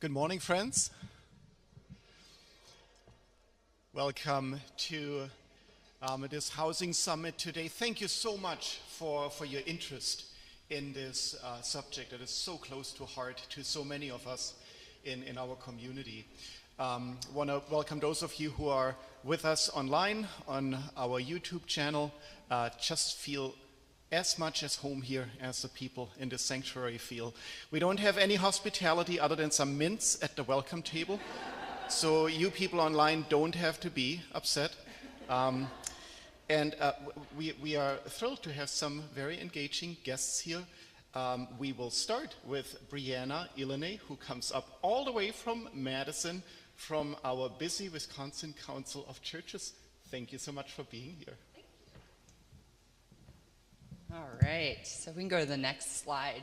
Good morning, friends. Welcome to this housing summit today. Thank you so much for your interest in this subject that is so close to heart to so many of us in our community. Want to welcome those of you who are with us online on our YouTube channel. Just feel as much as home here as the people in the sanctuary feel. We don't have any hospitality other than some mints at the welcome table. So you people online don't have to be upset. We are thrilled to have some very engaging guests here. We will start with Brianna Ilene, who comes up all the way from Madison, from our busy Wisconsin Council of Churches. Thank you so much for being here. All right, so we can go to the next slide.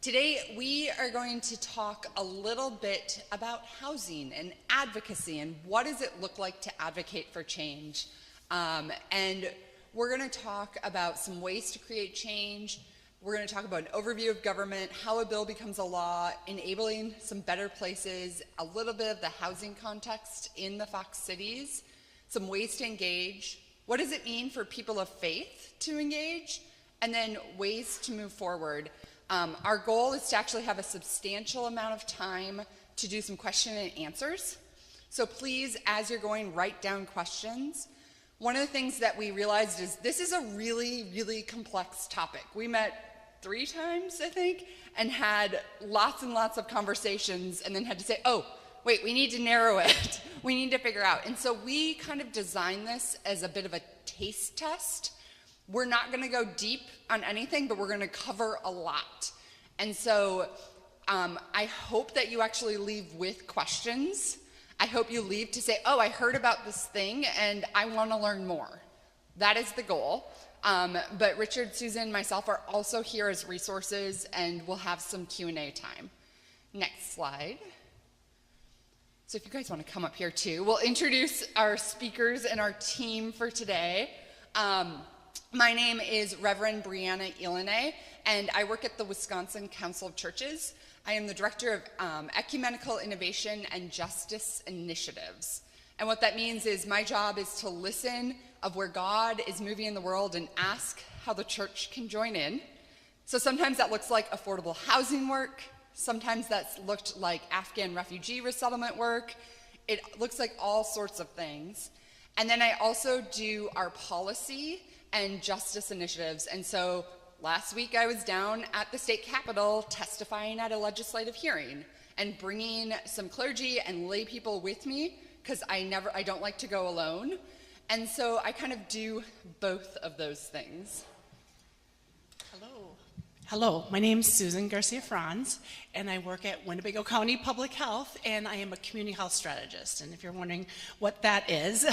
Today, we are going to talk a little bit about housing and advocacy and what does it look like to advocate for change. And we're going to talk about some ways to create change. We're going to talk about an overview of government, how a bill becomes a law, enabling some better places, a little bit of the housing context in the Fox cities, some ways to engage. What does it mean for people of faith to engage? And then ways to move forward. Our goal is to actually have a substantial amount of time to do some question and answers. So please, as you're going, write down questions. One of the things that we realized is this is a really, really complex topic. We met 3 times, I think, and had lots and lots of conversations and then had to say, oh, wait, we need to narrow it. We need to figure out. And so we kind of designed this as a bit of a taste test. We're not going to go deep on anything, but we're going to cover a lot. And so I hope that you actually leave with questions. I hope you leave to say, oh, I heard about this thing and I want to learn more. That is the goal. But Richard, Susan, myself are also here as resources, and we'll have some Q&A time. Next slide. So if you guys want to come up here too, we'll introduce our speakers and our team for today. My name is Reverend Brianna Ilene, and I work at the Wisconsin Council of Churches. I am the Director of Ecumenical Innovation and Justice Initiatives. And what that means is my job is to listen of where God is moving in the world and ask how the church can join in. So sometimes that looks like affordable housing work. Sometimes that's looked like Afghan refugee resettlement work. It looks like all sorts of things. And then I also do our policy and justice initiatives. And so last week I was down at the state capitol testifying at a legislative hearing and bringing some clergy and lay people with me because I don't like to go alone. And so I kind of do both of those things. Hello, my name is Susan Garcia-Franz, and I work at Winnebago County Public Health, and I am a community health strategist. And if you're wondering what that is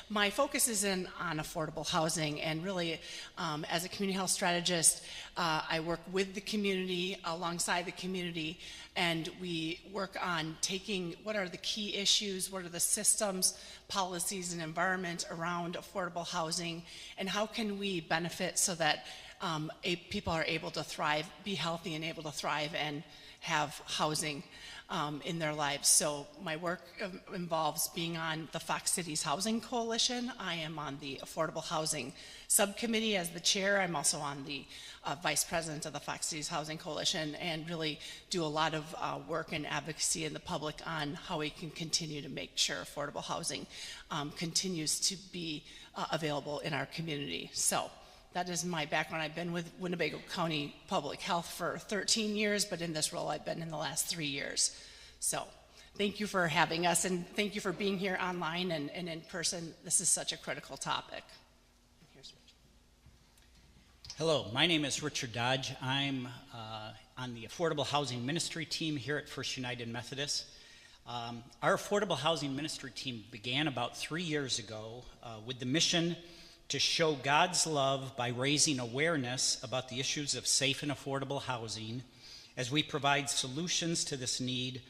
my focus is on affordable housing, and really, as a community health strategist, I work with the community, alongside the community, and we work on taking what are the key issues, what are the systems, policies, and environment around affordable housing, and how can we benefit so that people are able to thrive, be healthy and able to thrive and have housing in their lives. So my work involves being on the Fox Cities Housing Coalition. I am on the Affordable Housing Subcommittee as the chair. I'm also on the vice president of the Fox Cities Housing Coalition, and really do a lot of work and advocacy in the public on how we can continue to make sure affordable housing continues to be available in our community. So that is my background. I've been with Winnebago County Public Health for 13 years, but in this role I've been in the last 3 years. So thank you for having us, and thank you for being here online and in person. This is such a critical topic. Here's Richard. Hello, my name is Richard Dodge. I'm on the Affordable Housing Ministry team here at First United Methodist. Our Affordable Housing Ministry team began about 3 years ago with the mission to show God's love by raising awareness about the issues of safe and affordable housing as we provide solutions to this need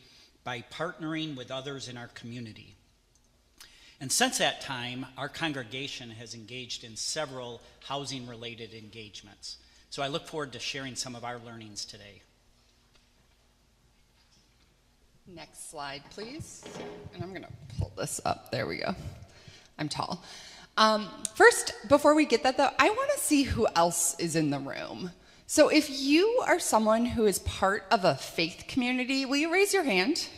by partnering with others in our community. And since that time, our congregation has engaged in several housing-related engagements. So I look forward to sharing some of our learnings today. Next slide, please. And I'm going to pull this up. There we go. I'm tall. First, before we get that, though, I want to see who else is in the room. So if you are someone who is part of a faith community, will you raise your hand?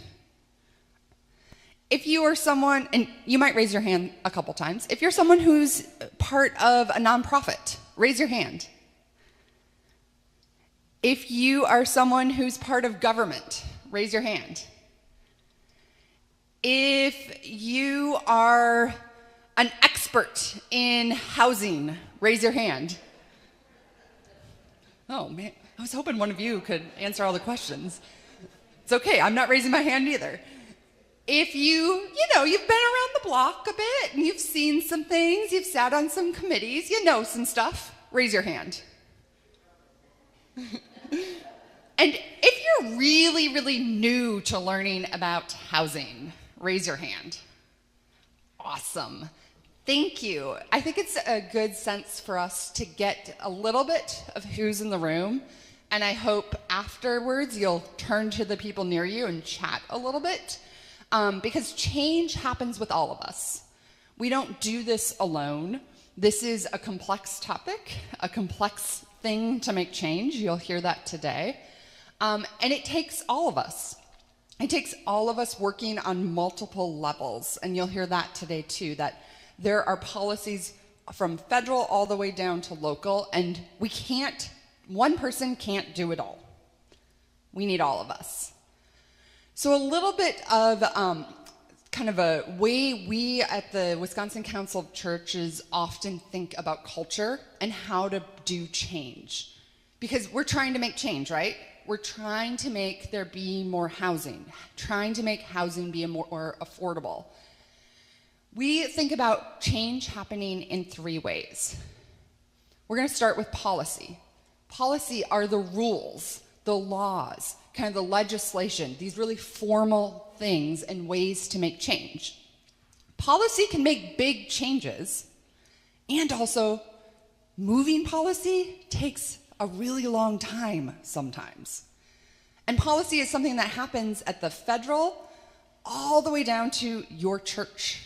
If you are someone, and you might raise your hand a couple times, if you're someone who's part of a nonprofit, raise your hand. If you are someone who's part of government, raise your hand. If you are an expert in housing, raise your hand. Oh man, I was hoping one of you could answer all the questions. It's okay, I'm not raising my hand either. If you've been around the block a bit and you've seen some things, you've sat on some committees, you know some stuff, raise your hand. And if you're really, really new to learning about housing, raise your hand. Awesome. Thank you. I think it's a good sense for us to get a little bit of who's in the room, and I hope afterwards you'll turn to the people near you and chat a little bit, because change happens with all of us. We don't do this alone. This is a complex topic, a complex thing to make change. You'll hear that today. And it takes all of us. It takes all of us working on multiple levels, and you'll hear that today too, that there are policies from federal all the way down to local, and one person can't do it all. We need all of us. So a little bit of kind of a way we at the Wisconsin Council of Churches often think about culture and how to do change. Because we're trying to make change, right? We're trying to make there be more housing, trying to make housing be more affordable. We think about change happening in 3 ways. We're going to start with policy. Policy are the rules, the laws, kind of the legislation, these really formal things and ways to make change. Policy can make big changes, and also moving policy takes a really long time sometimes. And policy is something that happens at the federal all the way down to your church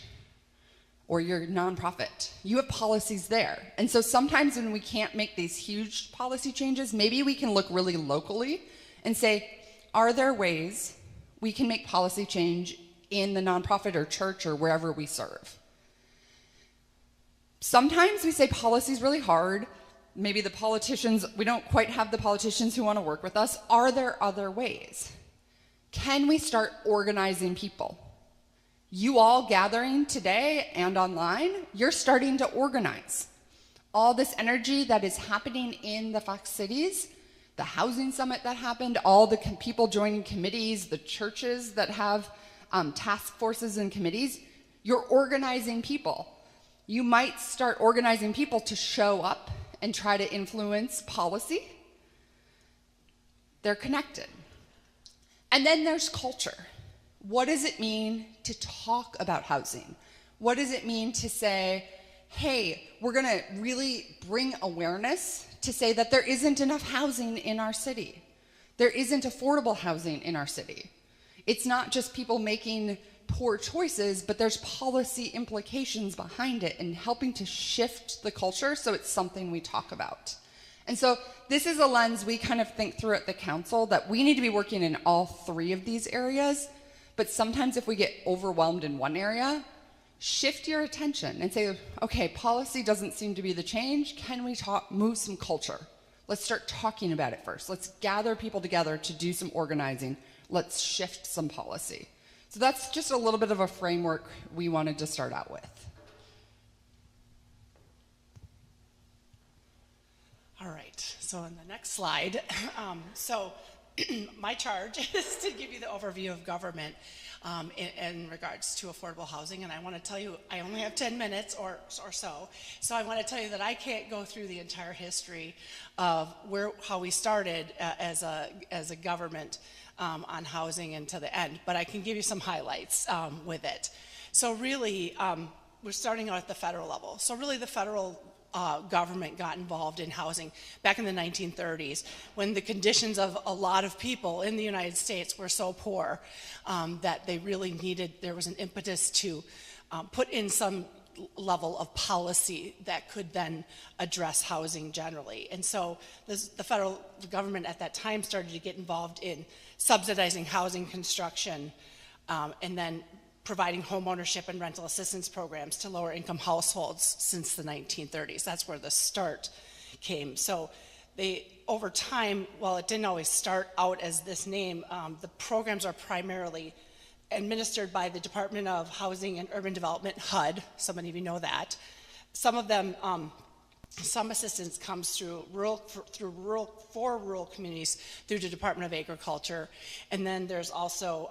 or your nonprofit. You have policies there. And so sometimes when we can't make these huge policy changes, maybe we can look really locally and say, are there ways we can make policy change in the nonprofit or church or wherever we serve? Sometimes we say policy is really hard. Maybe the politicians, we don't quite have the politicians who want to work with us. Are there other ways? Can we start organizing people? You all gathering today and online, you're starting to organize. All this energy that is happening in the Fox Cities, the housing summit that happened, all the people joining committees, the churches that have task forces and committees, you're organizing people. You might start organizing people to show up and try to influence policy. They're connected. And then there's culture. What does it mean to talk about housing? What does it mean to say, hey, we're going to really bring awareness to say that there isn't enough housing in our city. There isn't affordable housing in our city. It's not just people making poor choices, but there's policy implications behind it and helping to shift the culture so it's something we talk about. And so this is a lens we kind of think through at the council, that we need to be working in all 3 of these areas, but sometimes if we get overwhelmed in one area, shift your attention and say, okay, policy doesn't seem to be the change. Can we move some culture? Let's start talking about it first. Let's gather people together to do some organizing. Let's shift some policy. So that's just a little bit of a framework we wanted to start out with. All right, so on the next slide, my charge is to give you the overview of government in regards to affordable housing, and I want to tell you, I only have 10 minutes or so I want to tell you that I can't go through the entire history of how we started as a government on housing and to the end, but I can give you some highlights with it. So really, we're starting out at the federal level. So really the federal government got involved in housing back in the 1930s, when the conditions of a lot of people in the United States were so poor that they really needed, there was an impetus to put in some level of policy that could then address housing generally. And so the federal government at that time started to get involved in subsidizing housing construction and then providing home ownership and rental assistance programs to lower income households since the 1930s. That's where the start came. So they, over time, while it didn't always start out as this name, the programs are primarily administered by the Department of Housing and Urban Development, HUD. So many of you know that. Some of them, some assistance comes through rural communities through the Department of Agriculture, and then there's also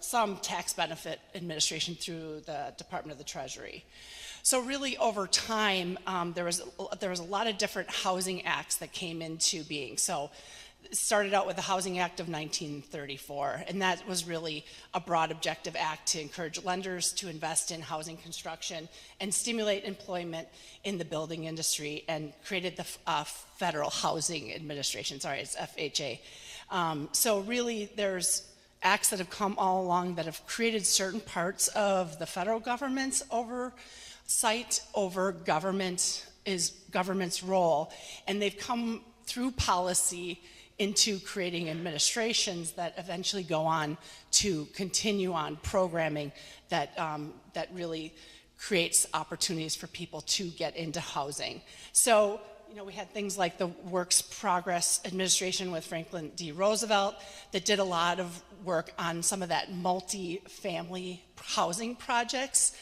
some tax benefit administration through the Department of the Treasury. So really, over time, there was a lot of different housing acts that came into being. So it started out with the Housing Act of 1934, and that was really a broad objective act to encourage lenders to invest in housing construction and stimulate employment in the building industry, and created the Federal Housing Administration, it's FHA. So really, there's acts that have come all along that have created certain parts of the federal government's oversight over government's role, and they've come through policy into creating administrations that eventually go on to continue on programming that really creates opportunities for people to get into housing. So, we had things like the Works Progress Administration with Franklin D. Roosevelt that did a lot of work on some of that multi-family housing projects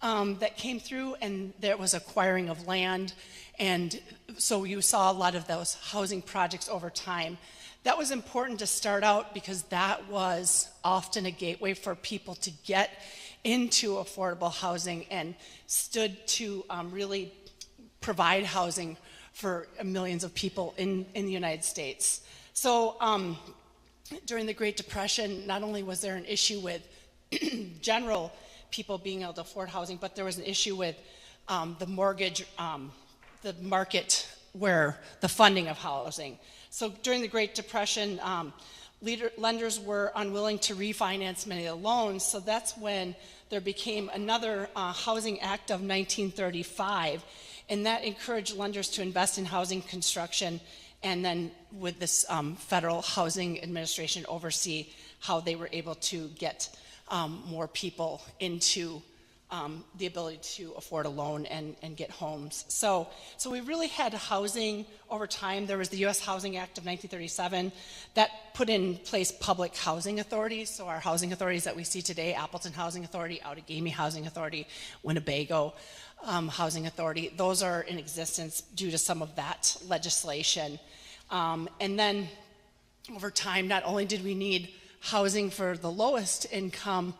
that came through, and there was acquiring of land. And so you saw a lot of those housing projects over time. That was important to start out because that was often a gateway for people to get into affordable housing, and stood to really provide housing for millions of people in the United States. So during the Great Depression, not only was there an issue with general people being able to afford housing, but there was an issue with the mortgage, the market, where the funding of housing. So during the Great Depression, lenders were unwilling to refinance many of the loans, so that's when there became another Housing Act of 1935, and that encouraged lenders to invest in housing construction, and then with this Federal Housing Administration oversee how they were able to get more people into the ability to afford a loan and get homes. So we really had housing over time. There was the U.S. Housing Act of 1937 that put in place public housing authorities. So our housing authorities that we see today, Appleton Housing Authority, Outagamie Housing Authority, Winnebago Housing Authority, those are in existence due to some of that legislation. And then over time, not only did we need housing for the lowest income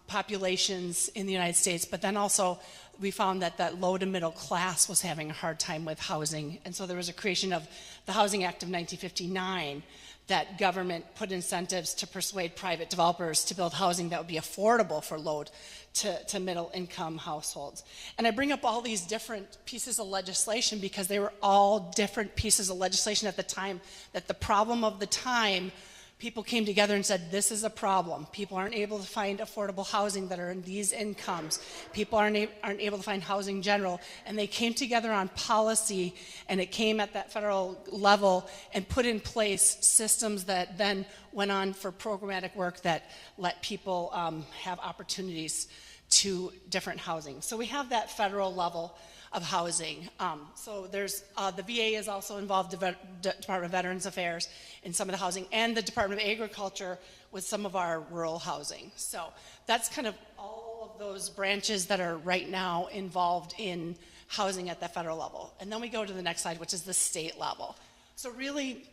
populations in the United States, but then also we found that that low to middle class was having a hard time with housing. And so there was a creation of the Housing Act of 1959 that government put incentives to persuade private developers to build housing that would be affordable for low to middle income households. And I bring up all these different pieces of legislation because they were all different pieces of legislation at the time, that the problem of the time, people came together and said, this is a problem. People aren't able to find affordable housing that are in these incomes. People aren't able to find housing in general. And they came together on policy, and it came at that federal level and put in place systems that then went on for programmatic work that let people have opportunities to different housing. So we have that federal level of housing. So there's the VA is also involved, the Department of Veterans Affairs in some of the housing, and the Department of Agriculture with some of our rural housing. So that's kind of all of those branches that are right now involved in housing at the federal level. And then we go to the next slide, which is the state level. So really,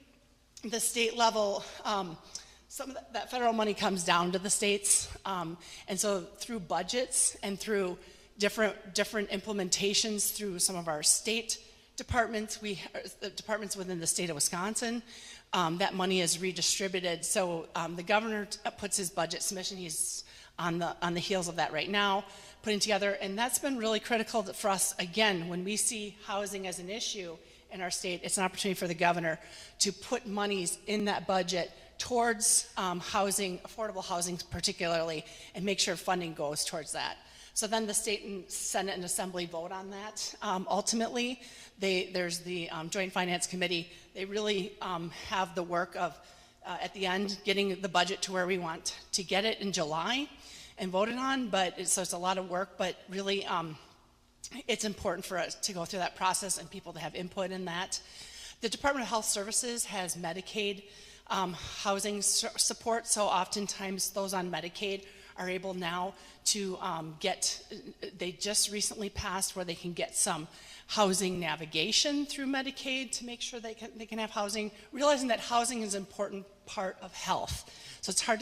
the state level, some of that federal money comes down to the states. And so through budgets and through different implementations through some of our state departments, departments within the state of Wisconsin, that money is redistributed. So the governor puts his budget submission. He's on the heels of that right now, putting together, and that's been really critical for us. Again, when we see housing as an issue in our state, it's an opportunity for the governor to put monies in that budget towards housing, affordable housing particularly, and make sure funding goes towards that. So then the state and Senate and Assembly vote on that. Ultimately, there's the Joint Finance Committee. They really have the work of, at the end, getting the budget to where we want to get it in July and voted on, so it's a lot of work, but really it's important for us to go through that process and people to have input in that. The Department of Health Services has Medicaid housing support, so oftentimes those on Medicaid are able now to they just recently passed where they can get some housing navigation through Medicaid to make sure they can have housing, realizing that housing is an important part of health. So it's hard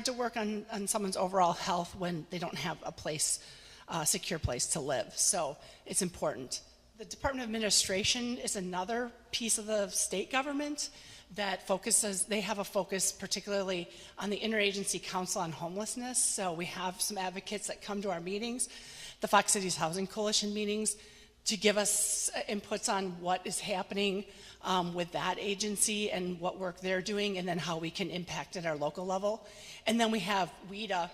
to work on someone's overall health when they don't have a secure place to live. So it's important. The Department of Administration is another piece of the state government that they have a focus particularly on the Interagency Council on Homelessness. So we have some advocates that come to our meetings, the Fox Cities Housing Coalition meetings, to give us inputs on what is happening with that agency and what work they're doing, and then how we can impact at our local level. And then we have WHEDA,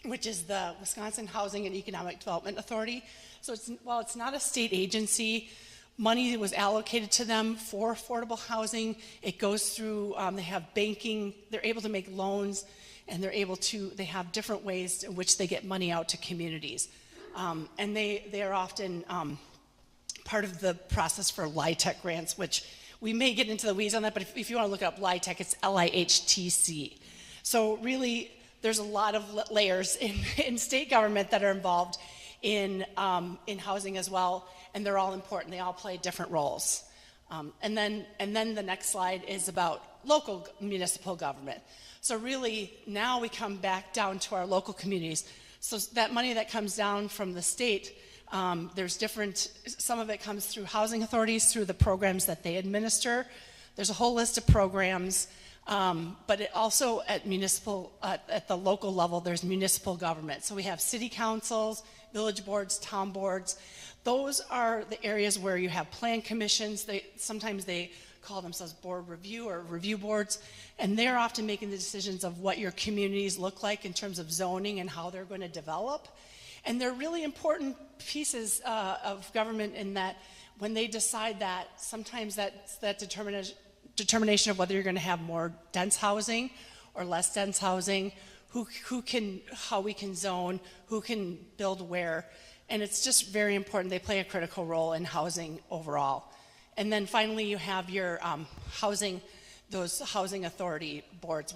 which is the Wisconsin Housing and Economic Development Authority. So while it's not a state agency, money was allocated to them for affordable housing. It goes through, they have banking, they're able to make loans, and they have different ways in which they get money out to communities. And they are often part of the process for LIHTC grants, which we may get into the weeds on that, but if you want to look up LIHTC, it's LIHTC. So really, there's a lot of layers in state government that are involved in housing as well, and they're all important. They all play different roles. And then the next slide is about local municipal government. So really, now we come back down to our local communities. So that money that comes down from the state, some of it comes through housing authorities, through the programs that they administer. There's a whole list of programs, but it also at the local level, there's municipal government. So we have city councils, village boards, town boards. Those are the areas where you have plan commissions. Sometimes they call themselves board review or review boards, and they're often making the decisions of what your communities look like in terms of zoning and how they're going to develop. And they're really important pieces of government in that when they decide that, sometimes that's that determination of whether you're going to have more dense housing or less dense housing, how we can zone, who can build where. And it's just very important. They play a critical role in housing overall. And then finally, you have your those housing authority boards,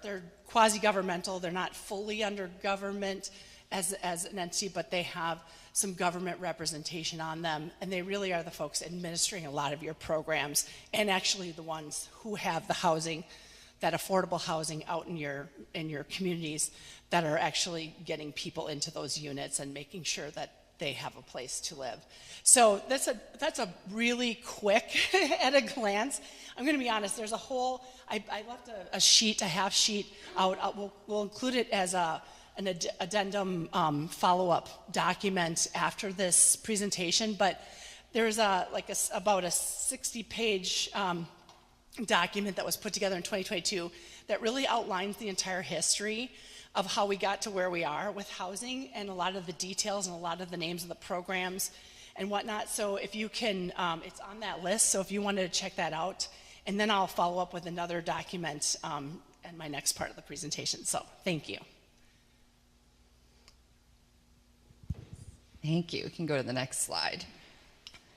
they're quasi-governmental. They're not fully under government as an entity, but they have some government representation on them, and they really are the folks administering a lot of your programs, and actually the ones who have the housing, that affordable housing out in your communities, that are actually getting people into those units and making sure that they have a place to live. So that's a really quick at a glance. I'm going to be honest. There's I left a half sheet out. We'll include it as an addendum follow-up document after this presentation, but there's about a 60-page document that was put together in 2022 that really outlines the entire history of how we got to where we are with housing, and a lot of the details and a lot of the names of the programs and whatnot. So if you can, it's on that list, so if you wanted to check that out, and then I'll follow up with another document in my next part of the presentation. So thank you. Thank you. We can go to the next slide.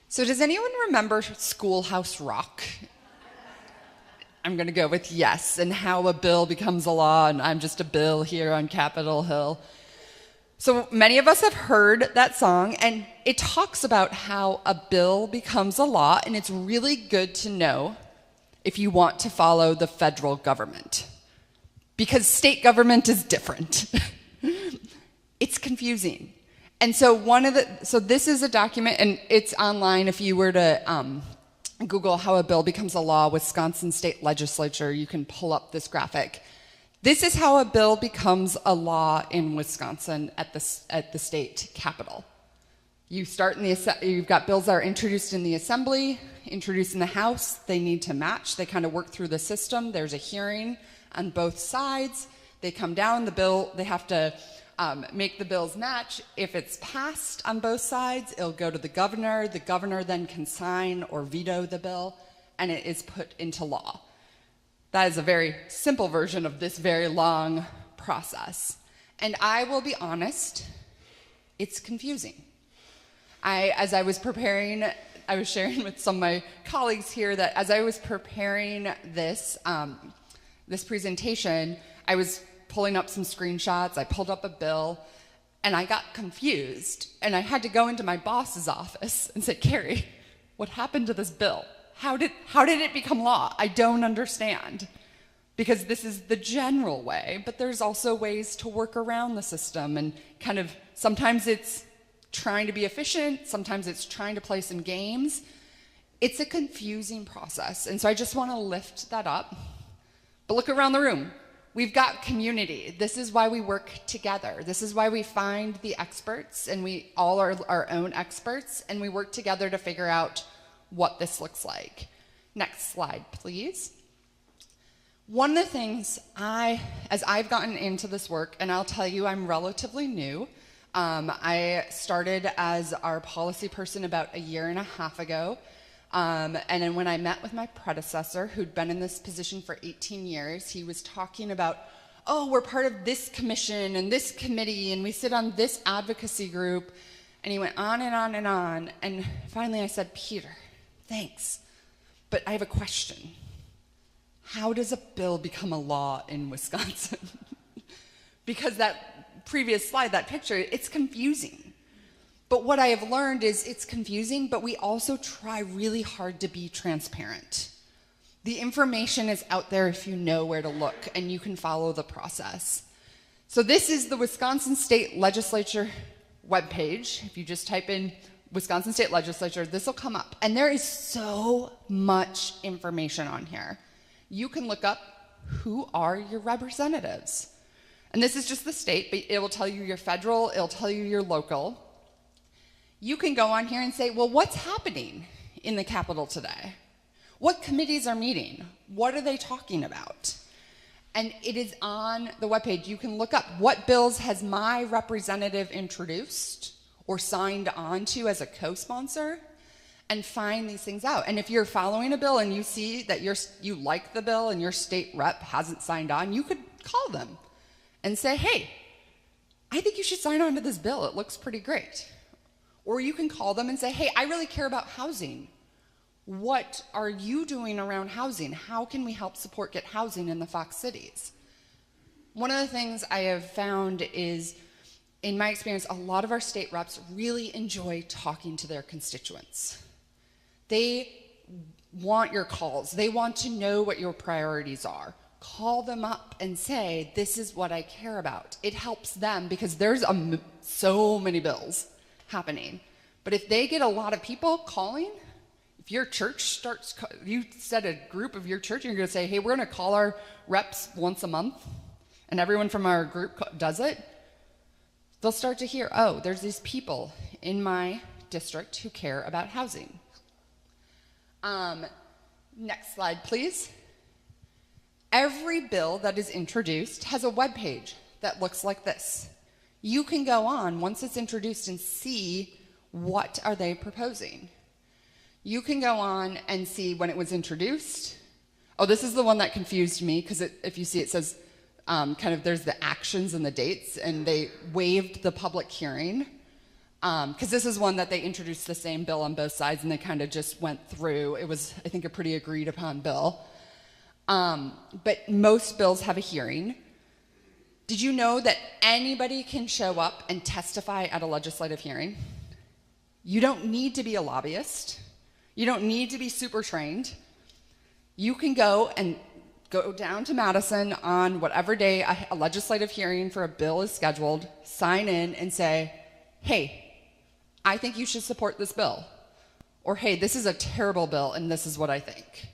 So does anyone remember Schoolhouse Rock? I'm going to go with yes, and how a bill becomes a law, and I'm just a bill here on Capitol Hill. So many of us have heard that song, and it talks about how a bill becomes a law, and it's really good to know if you want to follow the federal government, because state government is different. It's confusing. And so this is a document, and it's online. If you were to Google how a bill becomes a law, Wisconsin State Legislature, you can pull up this graphic. This is how a bill becomes a law in Wisconsin at the state capitol. You start you've got bills that are introduced in the assembly, introduced in the House. They need to match. They kind of work through the system. There's a hearing on both sides. They come down, they have to make the bills match. If it's passed on both sides, it'll go to the governor. The governor then can sign or veto the bill, and it is put into law. That is a very simple version of this very long process. And I will be honest, it's confusing. As I was preparing, I was sharing with some of my colleagues here that as I was preparing this, this presentation, I was pulling up some screenshots, I pulled up a bill, and I got confused. And I had to go into my boss's office and say, Carrie, what happened to this bill? How did it become law? I don't understand. Because this is the general way, but there's also ways to work around the system, and kind of sometimes it's trying to be efficient, sometimes it's trying to play some games. It's a confusing process, and so I just want to lift that up. But look around the room. We've got community. This is why we work together. This is why we find the experts, and we all are our own experts, and we work together to figure out what this looks like. Next slide, please. One of the things as I've gotten into this work, and I'll tell you I'm relatively new, I started as our policy person about 1.5 years ago, and then when I met with my predecessor, who'd been in this position for 18 years, he was talking about, oh, we're part of this commission and this committee, and we sit on this advocacy group, and he went on and on and on, and finally I said, Peter, thanks, but I have a question. How does a bill become a law in Wisconsin? Because that previous slide, that picture, it's confusing. But what I have learned is it's confusing, but we also try really hard to be transparent. The information is out there if you know where to look, and you can follow the process. So this is the Wisconsin State Legislature webpage. If you just type in Wisconsin State Legislature, this will come up. And there is so much information on here. You can look up who are your representatives. And this is just the state, but it will tell you your federal, it'll tell you your local. You can go on here and say, well, what's happening in the Capitol today? What committees are meeting? What are they talking about? And it is on the webpage. You can look up what bills has my representative introduced or signed on to as a co-sponsor, and find these things out. And if you're following a bill and you see that you like the bill and your state rep hasn't signed on, you could call them and say, hey, I think you should sign on to this bill. It looks pretty great. Or you can call them and say, hey, I really care about housing. What are you doing around housing? How can we help support get housing in the Fox cities? One of the things I have found is, in my experience, a lot of our state reps really enjoy talking to their constituents. They want your calls. They want to know what your priorities are. Call them up and say, this is what I care about. It helps them because there's so many bills happening. But if they get a lot of people calling, if your church starts, you set a group of your church and you're going to say, hey, we're going to call our reps once a month, and everyone from our group does it, they'll start to hear, oh, there's these people in my district who care about housing. Next slide, please. Every bill that is introduced has a web page that looks like this. You can go on once it's introduced and see what are they proposing. You can go on and see when it was introduced. Oh, this is the one that confused me because if you see it says kind of there's the actions and the dates, and they waived the public hearing because this is one that they introduced the same bill on both sides and they kind of just went through. It was, I think, a pretty agreed upon bill. But most bills have a hearing. Did you know that anybody can show up and testify at a legislative hearing? You don't need to be a lobbyist. You don't need to be super trained. You can go down to Madison on whatever day a legislative hearing for a bill is scheduled, sign in and say, hey, I think you should support this bill. Or, hey, this is a terrible bill and this is what I think.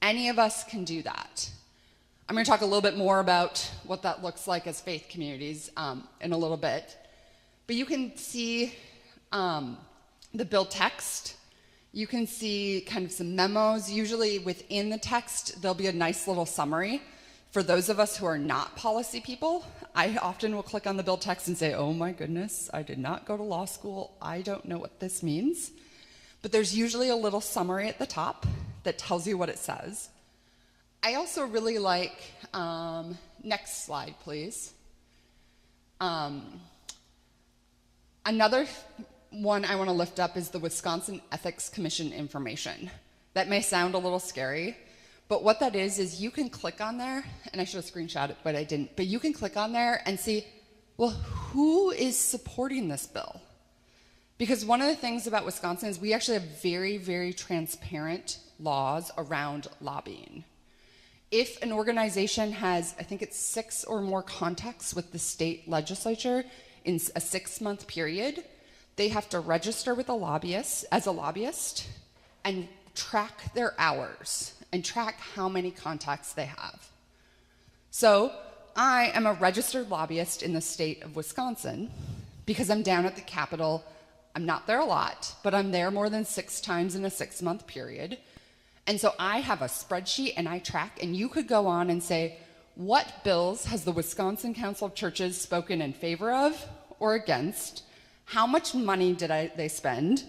Any of us can do that. I'm going to talk a little bit more about what that looks like as faith communities in a little bit. But you can see the bill text. You can see kind of some memos. Usually within the text, there'll be a nice little summary. For those of us who are not policy people, I often will click on the bill text and say, oh my goodness, I did not go to law school. I don't know what this means. But there's usually a little summary at the top that tells you what it says. I also really like, next slide, please. Another one I want to lift up is the Wisconsin Ethics Commission information. That may sound a little scary, but what that is you can click on there, and I should have screenshot it, but I didn't, but you can click on there and see, well, who is supporting this bill? Because one of the things about Wisconsin is we actually have very, very transparent laws around lobbying. If an organization has, I think it's 6 or more contacts with the state legislature in a 6-month period, they have to register with a lobbyist as a lobbyist and track their hours and track how many contacts they have. So I am a registered lobbyist in the state of Wisconsin because I'm down at the Capitol. I'm not there a lot, but I'm there more than 6 times in a 6-month period. And so I have a spreadsheet and I track, and you could go on and say, what bills has the Wisconsin Council of Churches spoken in favor of or against? How much money did they spend,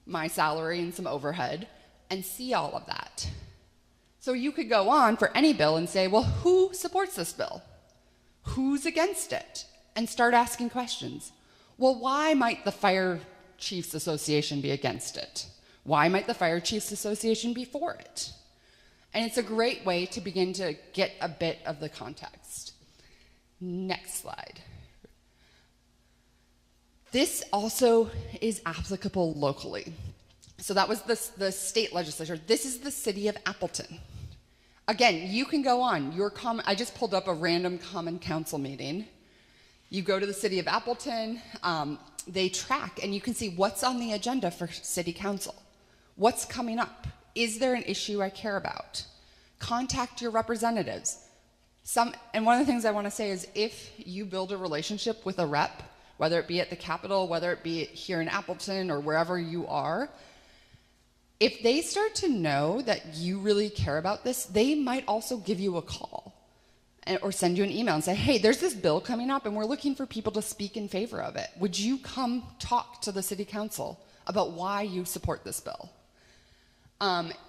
my salary and some overhead, and see all of that. So you could go on for any bill and say, well, who supports this bill? Who's against it? And start asking questions. Well, why might the Fire Chiefs Association be against it? Why might the Fire Chiefs Association be for it? And it's a great way to begin to get a bit of the context. Next slide. This also is applicable locally. So that was the state legislature. This is the city of Appleton. Again, you can go on. I just pulled up a random common council meeting. You go to the city of Appleton, they track, and you can see what's on the agenda for city council. What's coming up? Is there an issue I care about? Contact your representatives. And one of the things I want to say is if you build a relationship with a rep, whether it be at the Capitol, whether it be here in Appleton or wherever you are, if they start to know that you really care about this, they might also give you a call or send you an email and say, hey, there's this bill coming up and we're looking for people to speak in favor of it. Would you come talk to the city council about why you support this bill?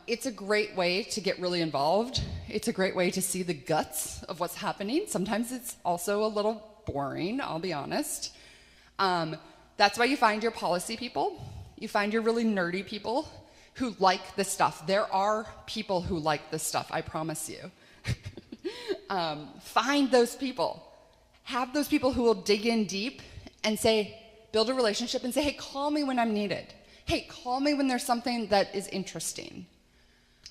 It's a great way to get really involved. It's a great way to see the guts of what's happening. Sometimes it's also a little boring, I'll be honest. That's why you find your policy people. You find your really nerdy people who like this stuff. There are people who like this stuff, I promise you. Find those people. Have those people who will dig in deep and say, build a relationship and say, hey, call me when I'm needed. Hey, call me when there's something that is interesting.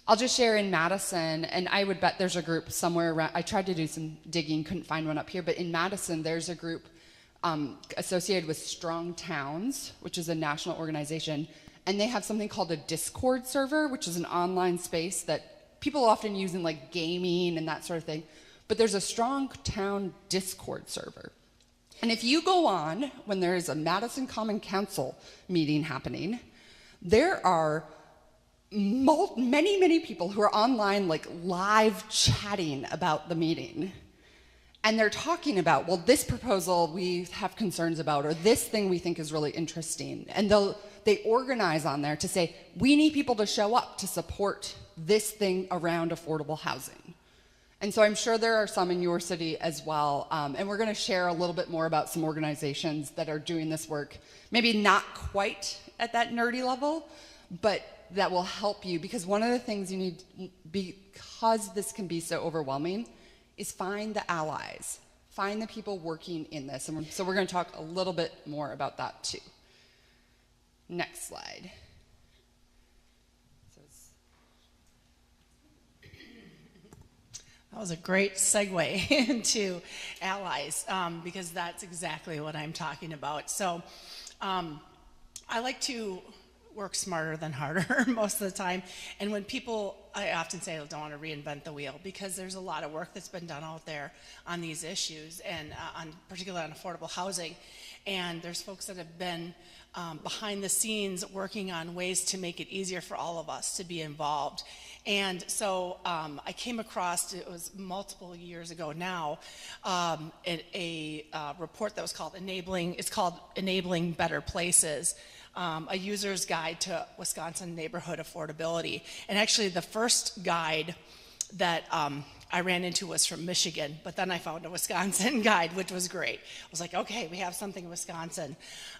I'll just share in Madison, and I would bet there's a group somewhere around. I tried to do some digging, couldn't find one up here, but in Madison, there's a group associated with Strong Towns, which is a national organization, and they have something called a Discord server, which is an online space that people often use in like gaming and that sort of thing. But there's a Strong Town Discord server. And if you go on when there is a Madison Common Council meeting happening, there are many, many people who are online, like live chatting about the meeting. And they're talking about, well, this proposal we have concerns about, or this thing we think is really interesting. And they organize on there to say, we need people to show up to support this thing around affordable housing. And so I'm sure there are some in your city as well. And we're going to share a little bit more about some organizations that are doing this work. Maybe not quite at that nerdy level, but that will help you. Because one of the things you need, because this can be so overwhelming, is find the allies. Find the people working in this. And so we're going to talk a little bit more about that too. Next slide. That was a great segue into allies, because that's exactly what I'm talking about. So I like to work smarter than harder most of the time. And when people, I often say, I don't want to reinvent the wheel, because there's a lot of work that's been done out there on these issues, and particularly on affordable housing. And there's folks that have been behind the scenes working on ways to make it easier for all of us to be involved. And so I came across, it was multiple years ago now, a report that was called Enabling Better Places, a user's guide to Wisconsin neighborhood affordability. And actually the first guide that I ran into was from Michigan, but then I found a Wisconsin guide, which was great. I was like, okay, we have something in Wisconsin.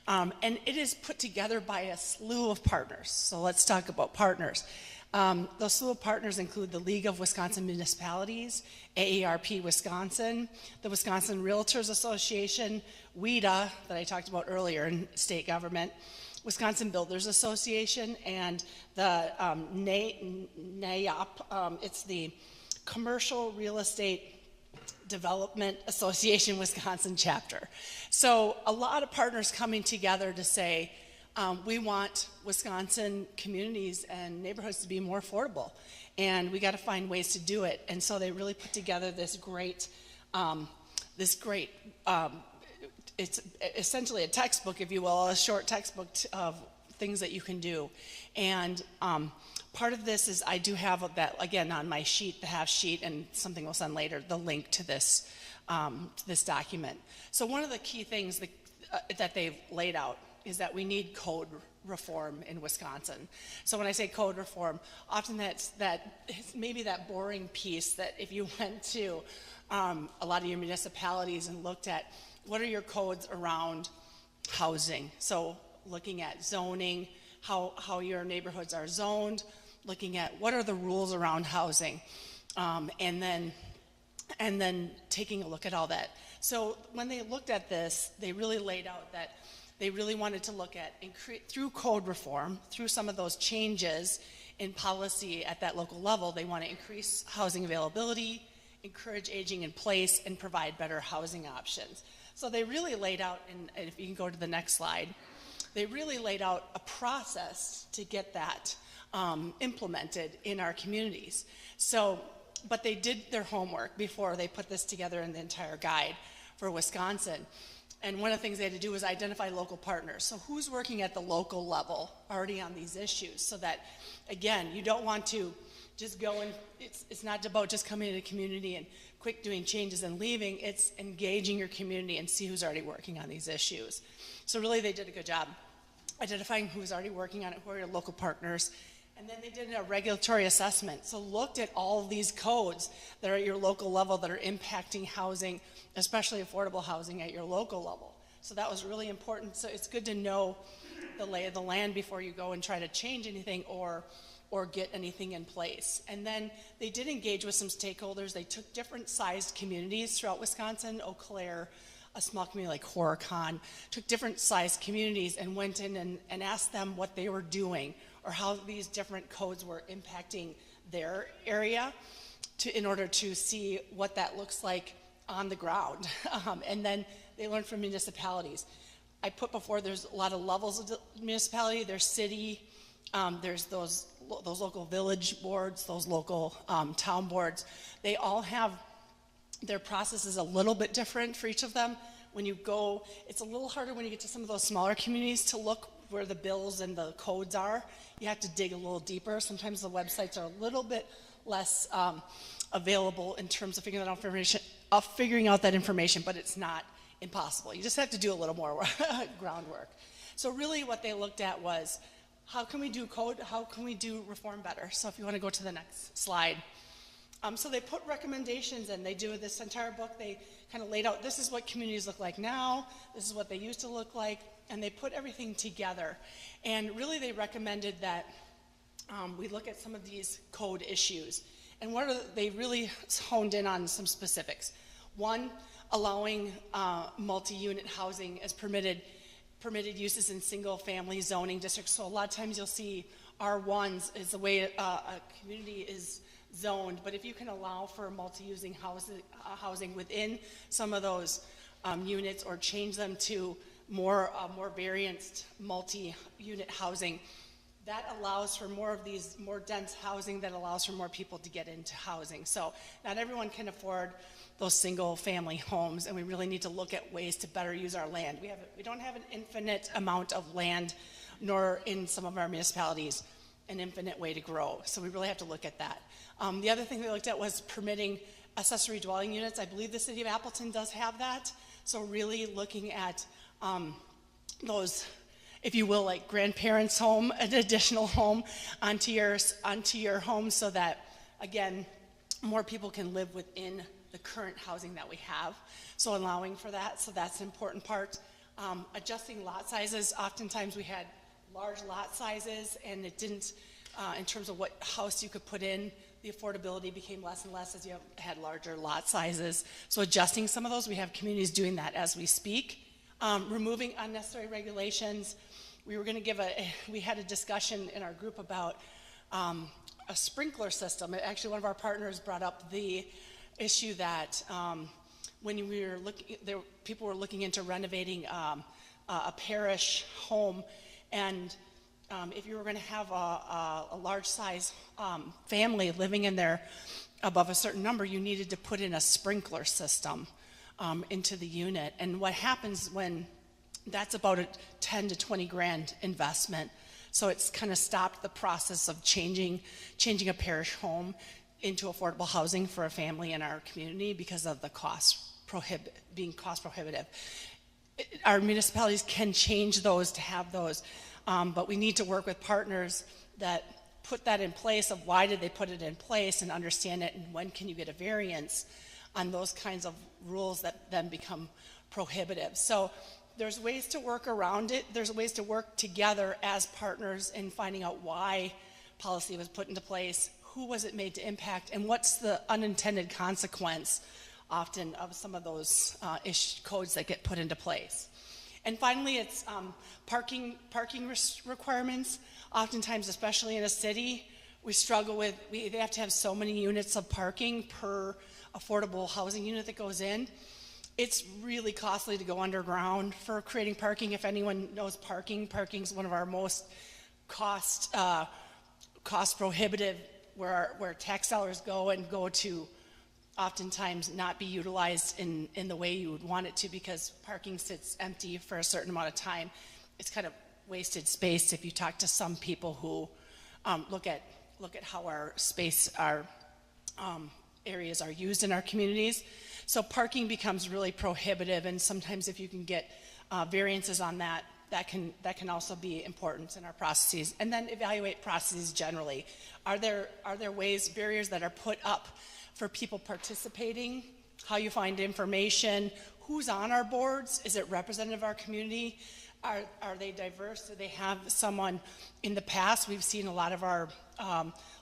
And it is put together by a slew of partners. So let's talk about partners. Those slew of partners include the League of Wisconsin Municipalities, AARP Wisconsin, the Wisconsin Realtors Association, WIDA, that I talked about earlier in state government, Wisconsin Builders Association, and the NAIOP, it's the Commercial Real Estate Development Association Wisconsin chapter. So a lot of partners coming together to say, we want Wisconsin communities and neighborhoods to be more affordable, and we got to find ways to do it. And so they really put together this great, it's essentially a textbook, if you will, a short textbook of things that you can do. And part of this is I do have that, again, on my sheet, the half sheet, and something we'll send later, the link to this, document. So one of the key things that they've laid out is that we need code reform in Wisconsin. So when I say code reform, often it's maybe that boring piece that if you went to a lot of your municipalities and looked at what are your codes around housing. So looking at zoning, how your neighborhoods are zoned, looking at what are the rules around housing, and then taking a look at all that. So when they looked at this, they really laid out that they really wanted to look at, through code reform, through some of those changes in policy at that local level, they want to increase housing availability, encourage aging in place, and provide better housing options. So they really laid out, and if you can go to the next slide, they really laid out a process to get that implemented in our communities. So, but they did their homework before they put this together in the entire guide for Wisconsin. And one of the things they had to do was identify local partners. So who's working at the local level already on these issues, so that, again, you don't want to just go and, it's not about just coming to the community and quick doing changes and leaving. It's engaging your community and see who's already working on these issues. So really they did a good job identifying who's already working on it, who are your local partners. And then they did a regulatory assessment. So looked at all of these codes that are at your local level that are impacting housing, especially affordable housing at your local level. So that was really important. So it's good to know the lay of the land before you go and try to change anything or get anything in place. And then they did engage with some stakeholders. They took different sized communities throughout Wisconsin, Eau Claire, a small community like Horicon, took different sized communities and went in and asked them what they were doing or how these different codes were impacting their area in order to see what that looks like on the ground. And then they learned from municipalities. I put before, there's a lot of levels of the municipality. There's city, there's those local village boards, those local town boards. They all have their processes a little bit different for each of them. When you go, it's a little harder when you get to some of those smaller communities to look where the bills and the codes are. You have to dig a little deeper. Sometimes the websites are a little bit less available in terms of figuring out that information, but it's not impossible. You just have to do a little more groundwork. So really what they looked at was, how can we do code, how can we do reform better? So if you want to go to the next slide. So they put recommendations, and they do this entire book. They kind of laid out, this is what communities look like now, this is what they used to look like, and they put everything together. And really they recommended that we look at some of these code issues. And they really honed in on some specifics. One, allowing multi-unit housing as permitted uses in single-family zoning districts. So a lot of times you'll see R1s is the way a community is zoned, but if you can allow for multi-using housing within some of those units, or change them to more variant multi-unit housing, that allows for more of these more dense housing that allows for more people to get into housing. So not everyone can afford those single family homes, and we really need to look at ways to better use our land. We don't have an infinite amount of land, nor in some of our municipalities an infinite way to grow. So we really have to look at that. The other thing we looked at was permitting accessory dwelling units. I believe the city of Appleton does have that. So really looking at those, if you will, like grandparents' home, an additional home onto your home, so that, again, more people can live within the current housing that we have. So allowing for that, so that's an important part. Adjusting lot sizes. Oftentimes we had large lot sizes, and it didn't, in terms of what house you could put in, the affordability became less and less as you had larger lot sizes. So adjusting some of those, we have communities doing that as we speak. Removing unnecessary regulations. We were going to we had a discussion in our group about a sprinkler system. Actually, one of our partners brought up the issue that when we were people were looking into renovating a parish home, and if you were going to have a large size family living in there above a certain number, you needed to put in a sprinkler system into the unit. And what happens when that's about a 10 to 20 grand investment. So it's kind of stopped the process of changing a parish home into affordable housing for a family in our community because of the being cost prohibitive. Our municipalities can change those to have those, but we need to work with partners that put that in place, of why did they put it in place, and understand it, and when can you get a variance on those kinds of rules that then become prohibitive. So there's ways to work around it. There's ways to work together as partners in finding out why policy was put into place, who was it made to impact, and what's the unintended consequence often of some of those codes that get put into place. And finally, it's parking requirements. Oftentimes, especially in a city, we struggle with, they have to have so many units of parking per affordable housing unit that goes in. It's really costly to go underground for creating parking. If anyone knows parking is one of our most cost prohibitive, where tax dollars go to oftentimes not be utilized in the way you would want it to, because parking sits empty for a certain amount of time. It's kind of wasted space if you talk to some people who look at how our space, our areas are used in our communities. So parking becomes really prohibitive, and sometimes if you can get variances on that, that can also be important in our processes. And then evaluate processes generally. Are there barriers that are put up for people participating? How you find information? Who's on our boards? Is it representative of our community? Are they diverse? Do they have someone? In the past, we've seen a lot of our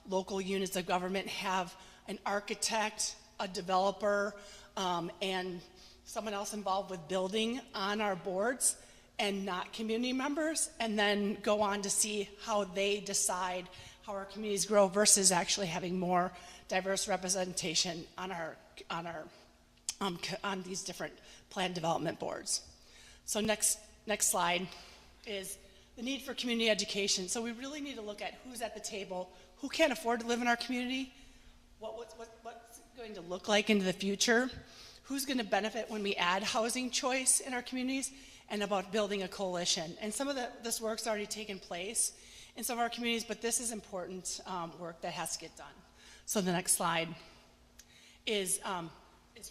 local units of government have an architect, a developer, and someone else involved with building on our boards, and not community members, and then go on to see how they decide how our communities grow versus actually having more diverse representation on these different plan development boards. So next slide is the need for community education. So we really need to look at who's at the table, who can't afford to live in our community, what's it going to look like into the future, who's going to benefit when we add housing choice in our communities, and about building a coalition. And some of this work's already taken place in some of our communities, but this is important work that has to get done. So the next slide is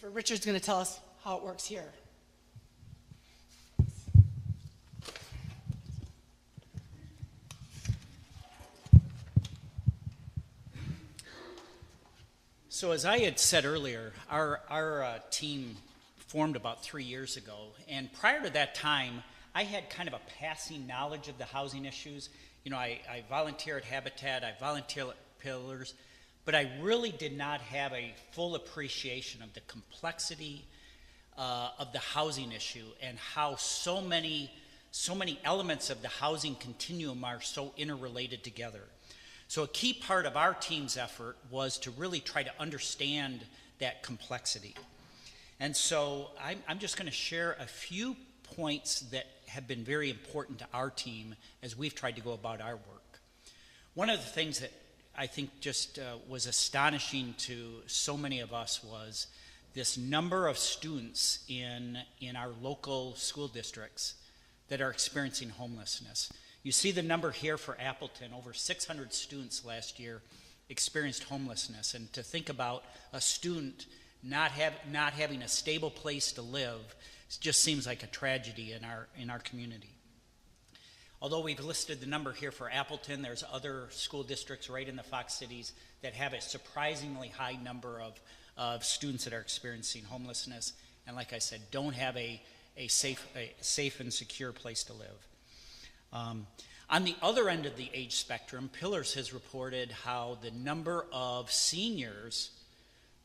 where Richard's going to tell us how it works here. So as I had said earlier, our team formed about 3 years ago, and prior to that time, I had kind of a passing knowledge of the housing issues. You know, I volunteer at Habitat, I volunteer at Pillars, but I really did not have a full appreciation of the complexity of the housing issue and how so many elements of the housing continuum are so interrelated together. So a key part of our team's effort was to really try to understand that complexity. And so I'm just going to share a few points that have been very important to our team as we've tried to go about our work. One of the things that I think just was astonishing to so many of us was this number of students in our local school districts that are experiencing homelessness. You see the number here for Appleton. Over 600 students last year experienced homelessness. And to think about a student not having a stable place to live just seems like a tragedy in our community. Although we've listed the number here for Appleton, there's other school districts right in the Fox Cities that have a surprisingly high number of students that are experiencing homelessness, and like I said, don't have a safe and secure place to live. On the other end of the age spectrum, Pillars has reported how the number of seniors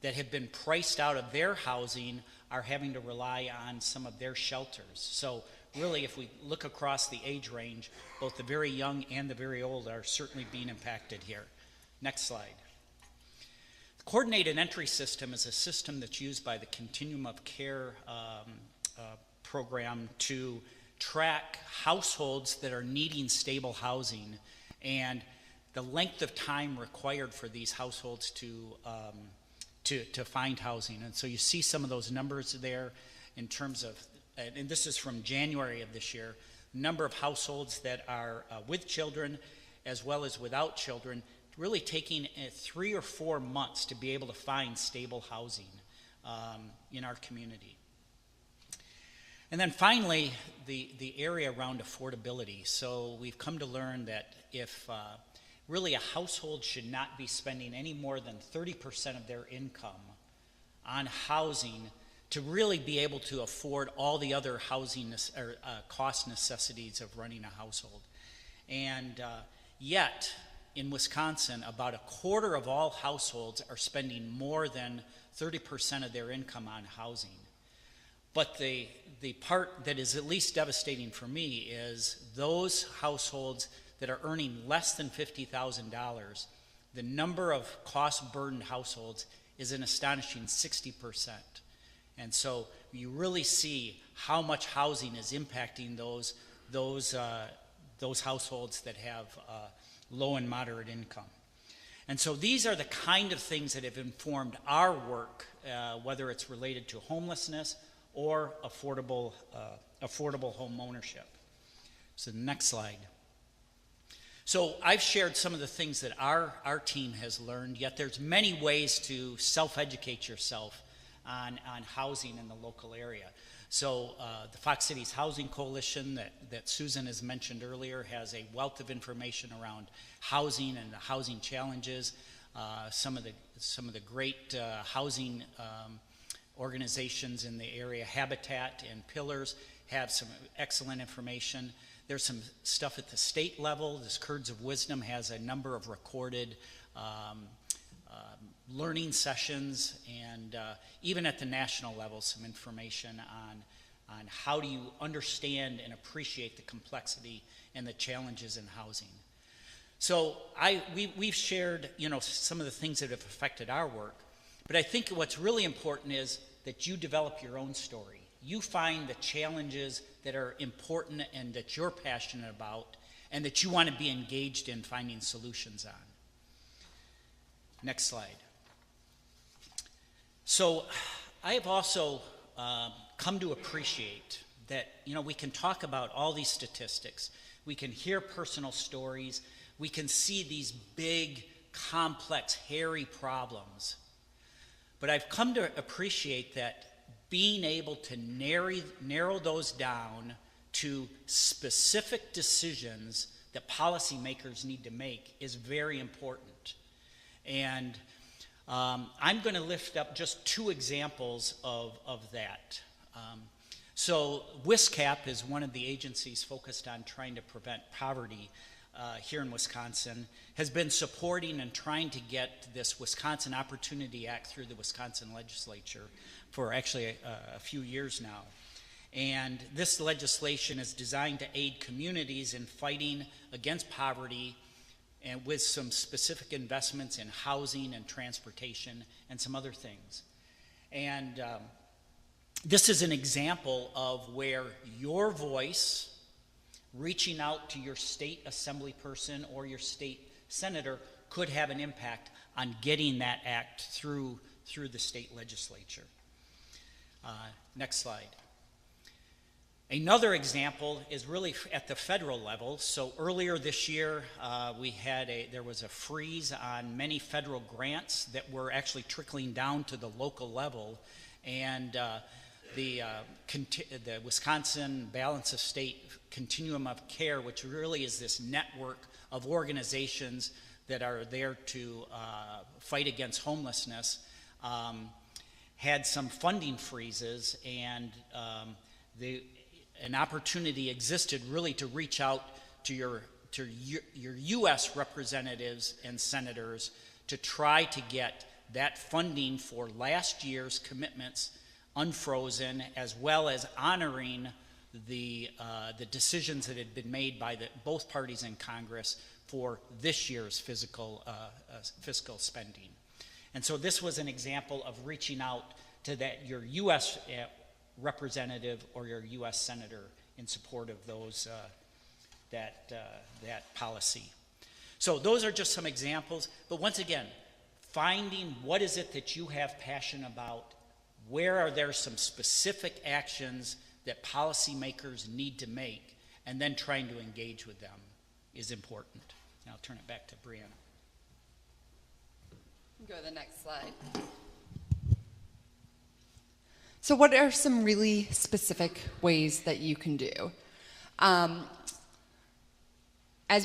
that have been priced out of their housing are having to rely on some of their shelters. So really, if we look across the age range, both the very young and the very old are certainly being impacted here. Next slide. The coordinated entry system is a system that's used by the Continuum of Care program to track households that are needing stable housing and the length of time required for these households to find housing. And so you see some of those numbers there in terms of, and this is from January of this year, number of households that are with children as well as without children, really taking 3 or 4 months to be able to find stable housing in our community. And then finally, the area around affordability. So we've come to learn that if really a household should not be spending any more than 30% of their income on housing to really be able to afford all the other housing or cost necessities of running a household. And yet, in Wisconsin, about a quarter of all households are spending more than 30% of their income on housing. But the part that is at least devastating for me is those households that are earning less than $50,000, the number of cost-burdened households is an astonishing 60%. And so you really see how much housing is impacting those households that have low and moderate income. And so these are the kind of things that have informed our work, whether it's related to homelessness or affordable home ownership. So the next slide. So I've shared some of the things that our team has learned, yet there's many ways to self-educate yourself on housing in the local area. So the Fox Cities Housing Coalition that Susan has mentioned earlier has a wealth of information around housing and the housing challenges. Some of the great housing organizations in the area, Habitat and Pillars, have some excellent information. There's some stuff at the state level. This Kurds of Wisdom has a number of recorded learning sessions, and even at the national level, some information on how do you understand and appreciate the complexity and the challenges in housing. So we've shared, some of the things that have affected our work, but I think what's really important is that you develop your own story. You find the challenges that are important and that you're passionate about and that you want to be engaged in finding solutions on. Next slide. So I have also come to appreciate that, we can talk about all these statistics. We can hear personal stories. We can see these big, complex, hairy problems. But I've come to appreciate that being able to narrow those down to specific decisions that policymakers need to make is very important. And I'm going to lift up just 2 examples of that. So WISCAP is one of the agencies focused on trying to prevent poverty here in Wisconsin, has been supporting and trying to get this Wisconsin Opportunity Act through the Wisconsin legislature for actually a few years now. And this legislation is designed to aid communities in fighting against poverty, and with some specific investments in housing and transportation and some other things. And this is an example of where your voice, reaching out to your state assembly person or your state senator could have an impact on getting that act through the state legislature. Next slide. Another example is really at the federal level. So earlier this year, there was a freeze on many federal grants that were actually trickling down to the local level, and the Wisconsin Balance of State Continuum of Care, which really is this network of organizations that are there to fight against homelessness, had some funding freezes, and an opportunity existed really to reach out to your U.S. representatives and senators to try to get that funding for last year's commitments unfrozen, as well as honoring the decisions that had been made by both parties in Congress for this year's fiscal spending. And so this was an example of reaching out to your U.S. representative or your U.S. senator in support of that policy. So those are just some examples. But once again, finding what is it that you have passion about, where are there some specific actions that policymakers need to make, and then trying to engage with them is important. Now I'll turn it back to Brianna. Go to the next slide. So what are some really specific ways that you can do? As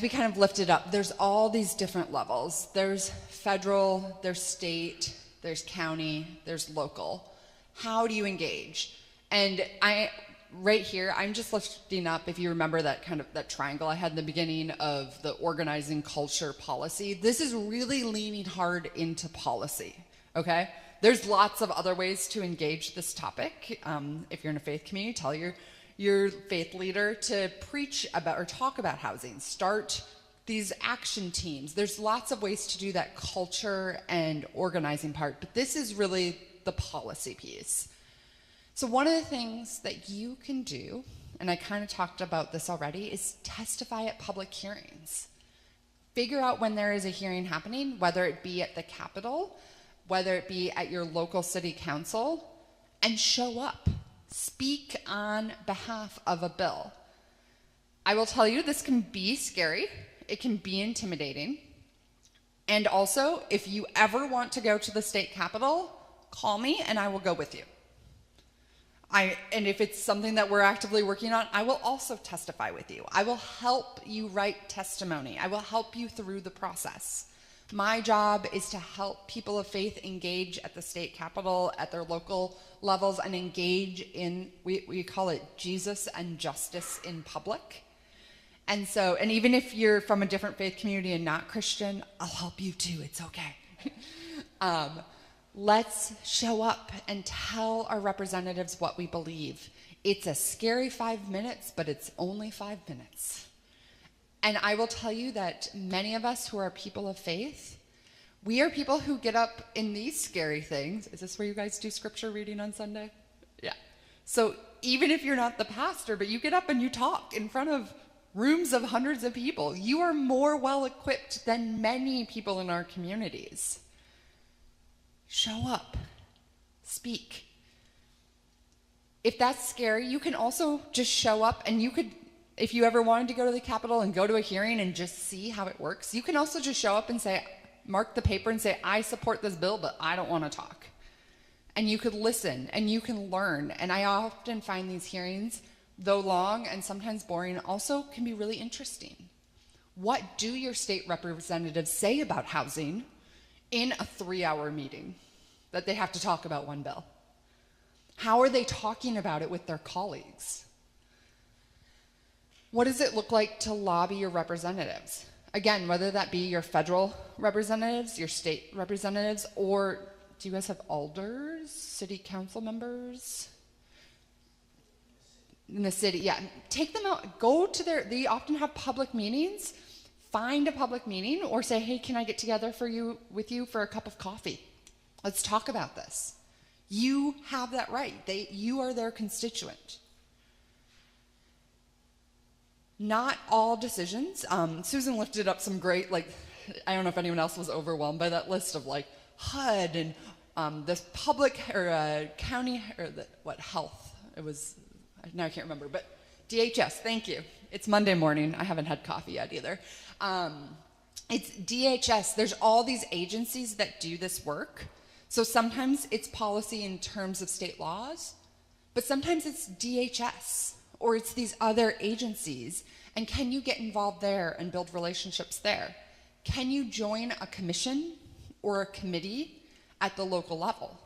we kind of lifted up, there's all these different levels. There's federal, there's state, there's county, there's local. How do you engage? And right here, I'm just lifting up, if you remember that triangle I had in the beginning of the organizing, culture, policy. This is really leaning hard into policy, okay? There's lots of other ways to engage this topic. If you're in a faith community, tell your faith leader to preach about or talk about housing. Start these action teams. There's lots of ways to do that culture and organizing part, but this is really the policy piece. So one of the things that you can do, and I kind of talked about this already, is testify at public hearings. Figure out when there is a hearing happening, whether it be at the Capitol, whether it be at your local city council, and show up. Speak on behalf of a bill. I will tell you, this can be scary. It can be intimidating. And also, if you ever want to go to the state capitol, call me and I will go with you. And if it's something that we're actively working on, I will also testify with you. I will help you write testimony. I will help you through the process. My job is to help people of faith engage at the state capitol, at their local levels, and engage in, we call it Jesus and justice in public. And even if you're from a different faith community and not Christian, I'll help you too, it's okay. Let's show up and tell our representatives what we believe. It's a scary 5 minutes, but it's only 5 minutes. And I will tell you that many of us who are people of faith, we are people who get up in these scary things. Is this where you guys do scripture reading on Sunday? Yeah. So even if you're not the pastor, but you get up and you talk in front of rooms of hundreds of people, you are more well equipped than many people in our communities. Show up. Speak. If that's scary, you can also just show up, and you could, if you ever wanted to go to the Capitol and go to a hearing and just see how it works, you can also just show up and say, mark the paper and say, I support this bill, but I don't want to talk. And you could listen and you can learn. And I often find these hearings, though long and sometimes boring, also can be really interesting. What do your state representatives say about housing in a 3-hour meeting that they have to talk about one bill? How are they talking about it with their colleagues? What does it look like to lobby your representatives? Again, whether that be your federal representatives, your state representatives, or do you guys have alders, city council members? In the city, yeah. Take them out, go to they often have public meetings. Find a public meeting or say, hey, can I get together with you for a cup of coffee? Let's talk about this. You have that right. You are their constituent. Not all decisions. Susan lifted up some great I don't know if anyone else was overwhelmed by that list of like HUD and this public or county or health. It was, now I can't remember, but DHS, thank you. It's Monday morning. I haven't had coffee yet either. It's DHS. There's all these agencies that do this work. So sometimes it's policy in terms of state laws, but sometimes it's DHS or it's these other agencies. And can you get involved there and build relationships there? Can you join a commission or a committee at the local level?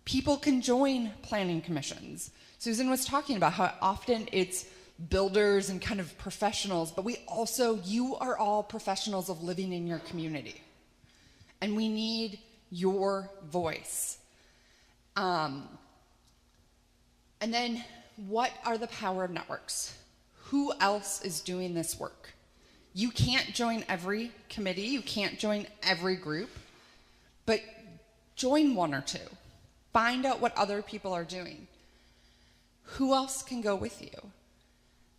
People can join planning commissions. Susan was talking about how often it's builders and kind of professionals, but you are all professionals of living in your community. And we need your voice. And then what are the power of networks? Who else is doing this work? You can't join every committee, you can't join every group, but join one or two. Find out what other people are doing. Who else can go with you?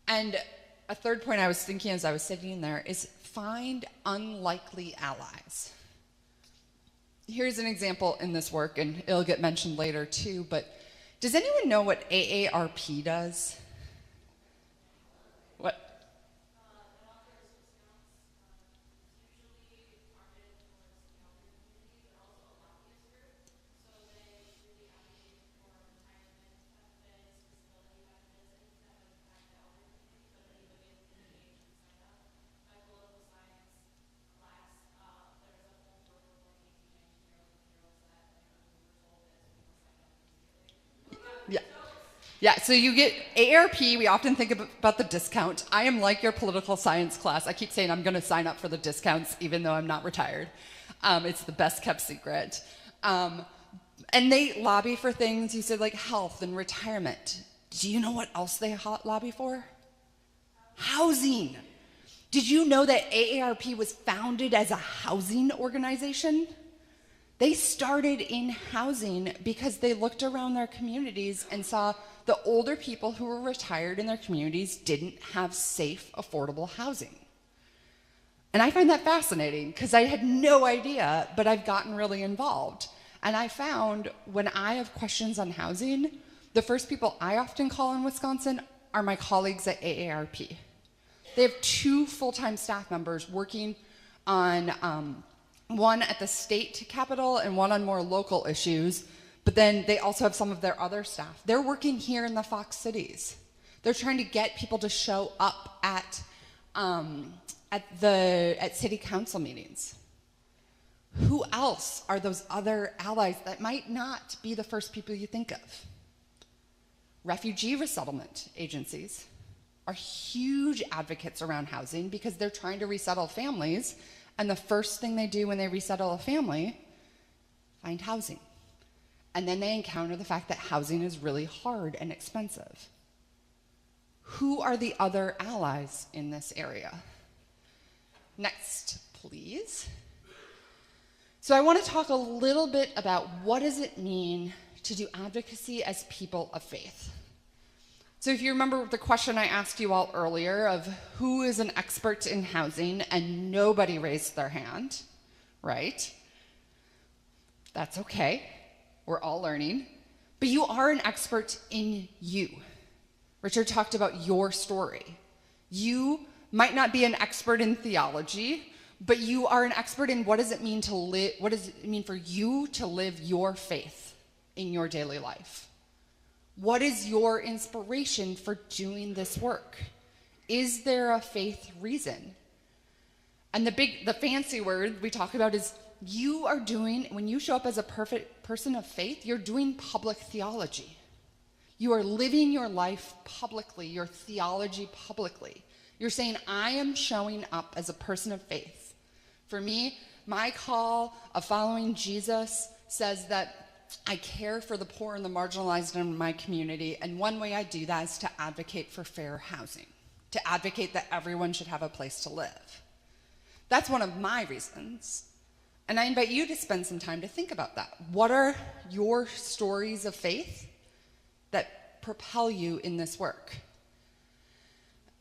And a third point I was thinking as I was sitting there is find unlikely allies. Here's an example in this work, and it'll get mentioned later too, but does anyone know what AARP does? What? Yeah. Yeah, so you get AARP, we often think about the discount. I am like your political science class. I keep saying I'm going to sign up for the discounts even though I'm not retired. It's the best kept secret. And they lobby for things, you said, like health and retirement. Do you know what else they lobby for? Housing. Did you know that AARP was founded as a housing organization? They started in housing because they looked around their communities and saw the older people who were retired in their communities didn't have safe, affordable housing. And I find that fascinating because I had no idea, but I've gotten really involved. And I found when I have questions on housing, the first people I often call in Wisconsin are my colleagues at AARP. They have 2 full-time staff members working on one at the state capitol and one on more local issues, but then they also have some of their other staff. They're working here in the Fox cities. They're trying to get people to show up at city council meetings. Who else are those other allies that might not be the first people you think of? Refugee resettlement agencies are huge advocates around housing because they're trying to resettle families. And the first thing they do when they resettle a family, find housing. And then they encounter the fact that housing is really hard and expensive. Who are the other allies in this area? Next, please. So I want to talk a little bit about what does it mean to do advocacy as people of faith. So if you remember the question I asked you all earlier of who is an expert in housing, and nobody raised their hand, right? That's okay. We're all learning. But you are an expert in you. Richard talked about your story. You might not be an expert in theology, but you are an expert in what does it mean to live, what does it mean for you to live your faith in your daily life? What is your inspiration for doing this work? Is there a faith reason? And the fancy word we talk about is you are doing, when you show up as a perfect person of faith, you're doing public theology. You are living your life publicly, your theology publicly. You're saying, I am showing up as a person of faith. For me, my call of following Jesus says that I care for the poor and the marginalized in my community, and one way I do that is to advocate for fair housing, to advocate that everyone should have a place to live. That's one of my reasons, and I invite you to spend some time to think about that. What are your stories of faith that propel you in this work?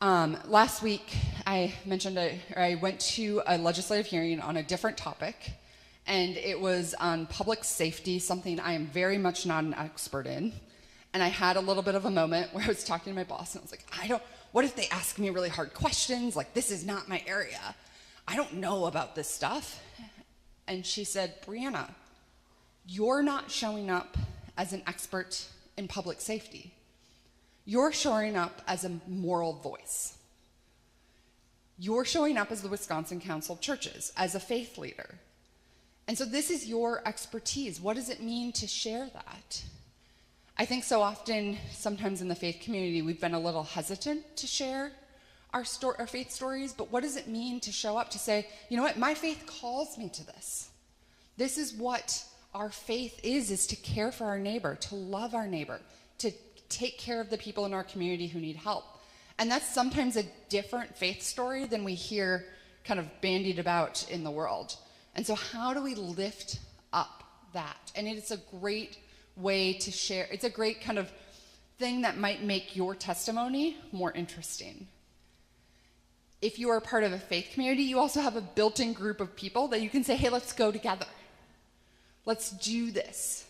Last week, I mentioned I went to a legislative hearing on a different topic, and it was on public safety, something I am very much not an expert in. And I had a little bit of a moment where I was talking to my boss, and I was like, what if they ask me really hard questions? Like, this is not my area. I don't know about this stuff. And she said, Brianna, you're not showing up as an expert in public safety. You're showing up as a moral voice. You're showing up as the Wisconsin Council of Churches, as a faith leader. And so this is your expertise. What does it mean to share that? I think so often, sometimes in the faith community, we've been a little hesitant to share our faith stories, but what does it mean to show up to say, you know what, my faith calls me to this. This is what our faith is to care for our neighbor, to love our neighbor, to take care of the people in our community who need help. And that's sometimes a different faith story than we hear kind of bandied about in the world. And so how do we lift up that? And it's a great way to share. It's a great kind of thing that might make your testimony more interesting. If you are part of a faith community, you also have a built-in group of people that you can say, hey, let's go together. Let's do this.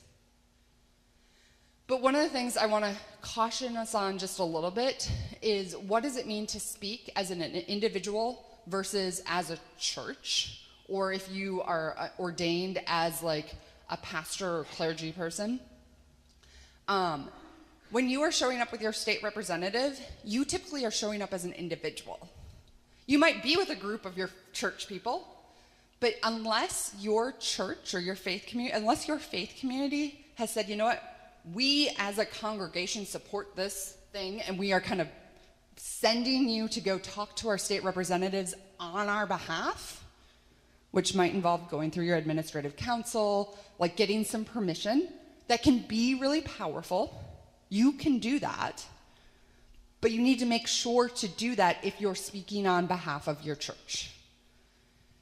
But one of the things I want to caution us on just a little bit is, what does it mean to speak as an individual versus as a church, or if you are ordained as like a pastor or clergy person? When you are showing up with your state representative, you typically are showing up as an individual. You might be with a group of your church people, but unless your church or your faith community, unless your faith community has said, you know what, we as a congregation support this thing, and we are kind of sending you to go talk to our state representatives on our behalf, which might involve going through your administrative council, like getting some permission, that can be really powerful. You can do that, but you need to make sure to do that if you're speaking on behalf of your church.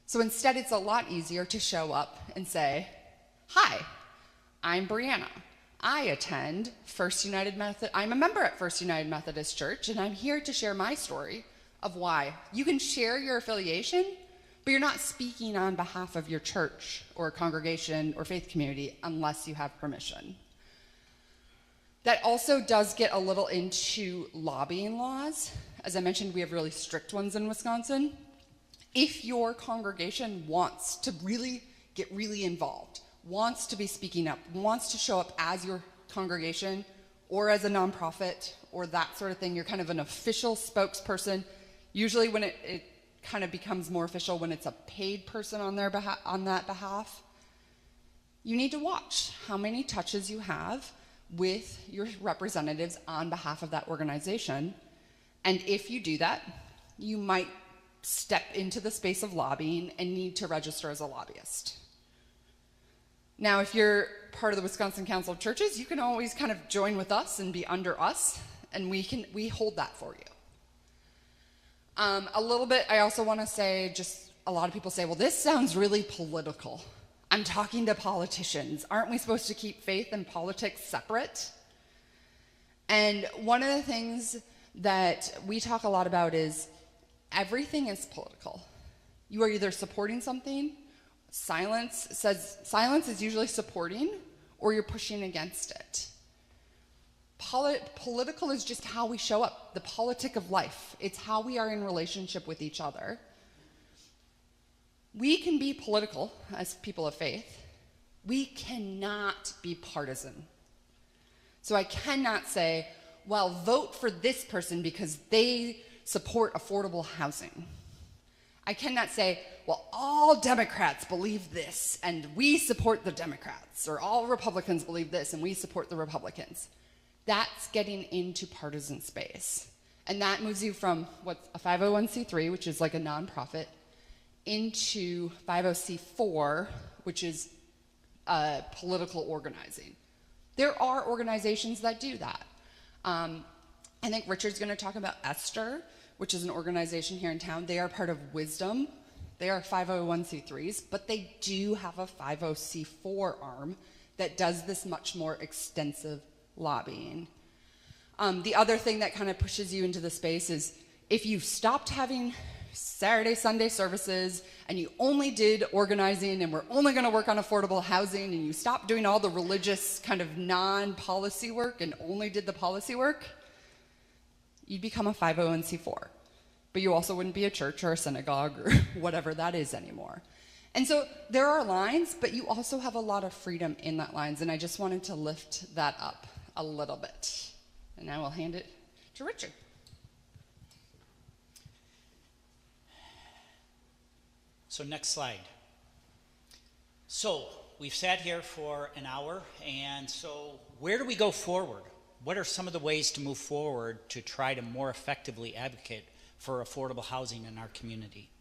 So instead, it's a lot easier to show up and say, hi, I'm Brianna. I attend First United Methodist. I'm a member at First United Methodist Church, and I'm here to share my story of why. You can share your affiliation, but you're not speaking on behalf of your church or congregation or faith community unless you have permission. That also does get a little into lobbying laws. As I mentioned, we have really strict ones in Wisconsin. If your congregation wants to get really involved, wants to be speaking up, wants to show up as your congregation or as a nonprofit or that sort of thing, you're kind of an official spokesperson. Usually when it kind of becomes more official when it's a paid person on that behalf, you need to watch how many touches you have with your representatives on behalf of that organization. And if you do that, you might step into the space of lobbying and need to register as a lobbyist. Now, if you're part of the Wisconsin Council of Churches, you can always kind of join with us and be under us, and we hold that for you. A little bit, I also want to say, just a lot of people say, well, this sounds really political. I'm talking to politicians. Aren't we supposed to keep faith and politics separate? And one of the things that we talk a lot about is everything is political. You are either supporting something. Silence is usually supporting, or you're pushing against it. Political is just how we show up, the politic of life. It's how we are in relationship with each other. We can be political as people of faith. We cannot be partisan. So I cannot say, well, vote for this person because they support affordable housing. I cannot say, well, all Democrats believe this and we support the Democrats, or all Republicans believe this and we support the Republicans. That's getting into partisan space. And that moves you from what's a 501c3, which is like a nonprofit, into 50c4, which is political organizing. There are organizations that do that. I think Richard's going to talk about Esther, which is an organization here in town. They are part of Wisdom. They are 501c3s, but they do have a 50c4 arm that does this much more extensive lobbying. The other thing that kind of pushes you into the space is if you stopped having Saturday, Sunday services, and you only did organizing and we're only going to work on affordable housing, and you stopped doing all the religious kind of non-policy work and only did the policy work, you'd become a 501c4. But you also wouldn't be a church or a synagogue or whatever that is anymore. And so there are lines, but you also have a lot of freedom in that lines, and I just wanted to lift that up a little bit. And now I'll hand it to Richard. So next slide. So we've sat here for an hour, and so where do we go forward? What are some of the ways to move forward to try to more effectively advocate for affordable housing in our community?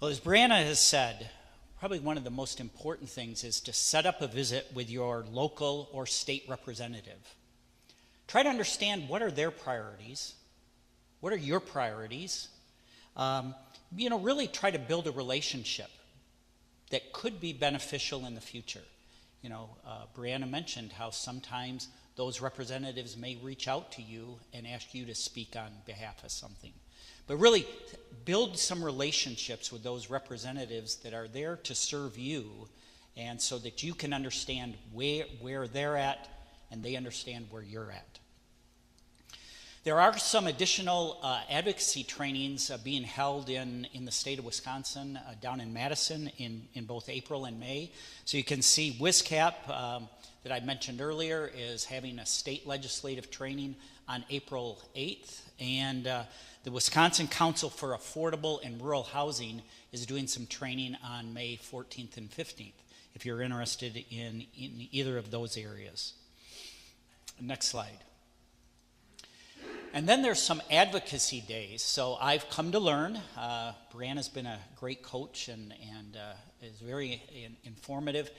Well, as Brianna has said, probably one of the most important things is to set up a visit with your local or state representative. Try to understand what are their priorities, what are your priorities. Really try to build a relationship that could be beneficial in the future. Brianna mentioned how sometimes those representatives may reach out to you and ask you to speak on behalf of something. But really build some relationships with those representatives that are there to serve you, and so that you can understand where they're at and they understand where you're at. There are some additional advocacy trainings being held in the state of Wisconsin, down in Madison in both April and May. So you can see WISCAP that I mentioned earlier is having a state legislative training on April 8th, and the Wisconsin Council for Affordable and Rural Housing is doing some training on May 14th and 15th, if you're interested in either of those areas. Next slide. And then there's some advocacy days. So I've come to learn. Brianna's been a great coach and is very informative.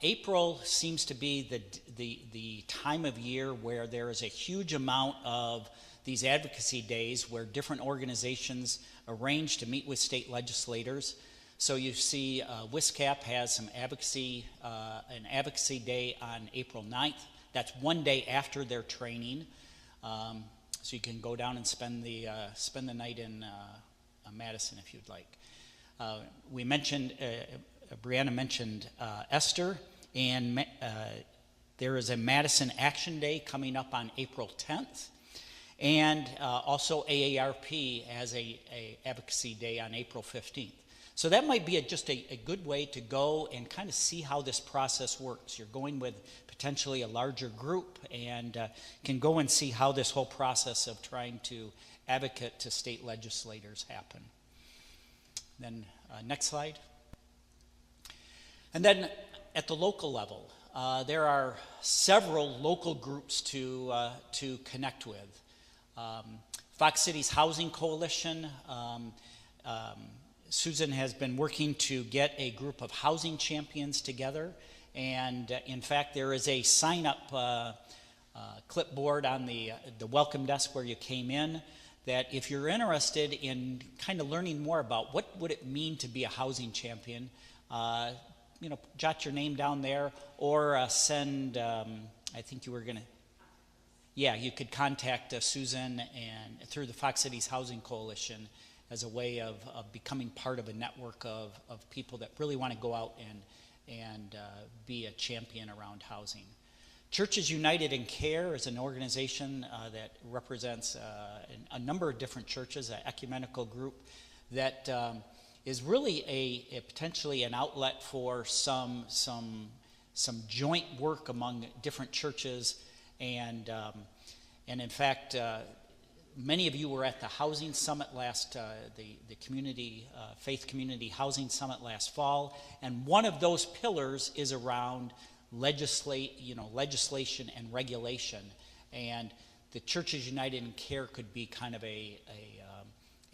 April seems to be the time of year where there is a huge amount of these advocacy days where different organizations arrange to meet with state legislators. So you see WISCAP has some an advocacy day on April 9th. That's one day after their training. So you can go down and spend the night in Madison if you'd like. Brianna mentioned Esther, and there is a Madison Action Day coming up on April 10th, and also AARP has a advocacy day on April 15th. So that might be just a good way to go and kind of see how this process works. You're going with potentially a larger group and can go and see how this whole process of trying to advocate to state legislators happen. Then next slide. And then at the local level, there are several local groups to connect with. Fox Cities Housing Coalition, Susan has been working to get a group of housing champions together, and in fact there is a sign-up clipboard on the welcome desk where you came in, that if you're interested in kind of learning more about what would it mean to be a housing champion, jot your name down there, or send, I think you were going to, you could contact Susan and through the Fox Cities Housing Coalition as a way of becoming part of a network of people that really want to go out and be a champion around housing. Churches United in Care is an organization that represents a number of different churches, an ecumenical group that is really a potentially an outlet for some joint work among different churches, and in fact many of you were at the housing summit the community faith community housing summit last fall, and one of those pillars is around legislation and regulation, and the Churches United in Care could be kind of a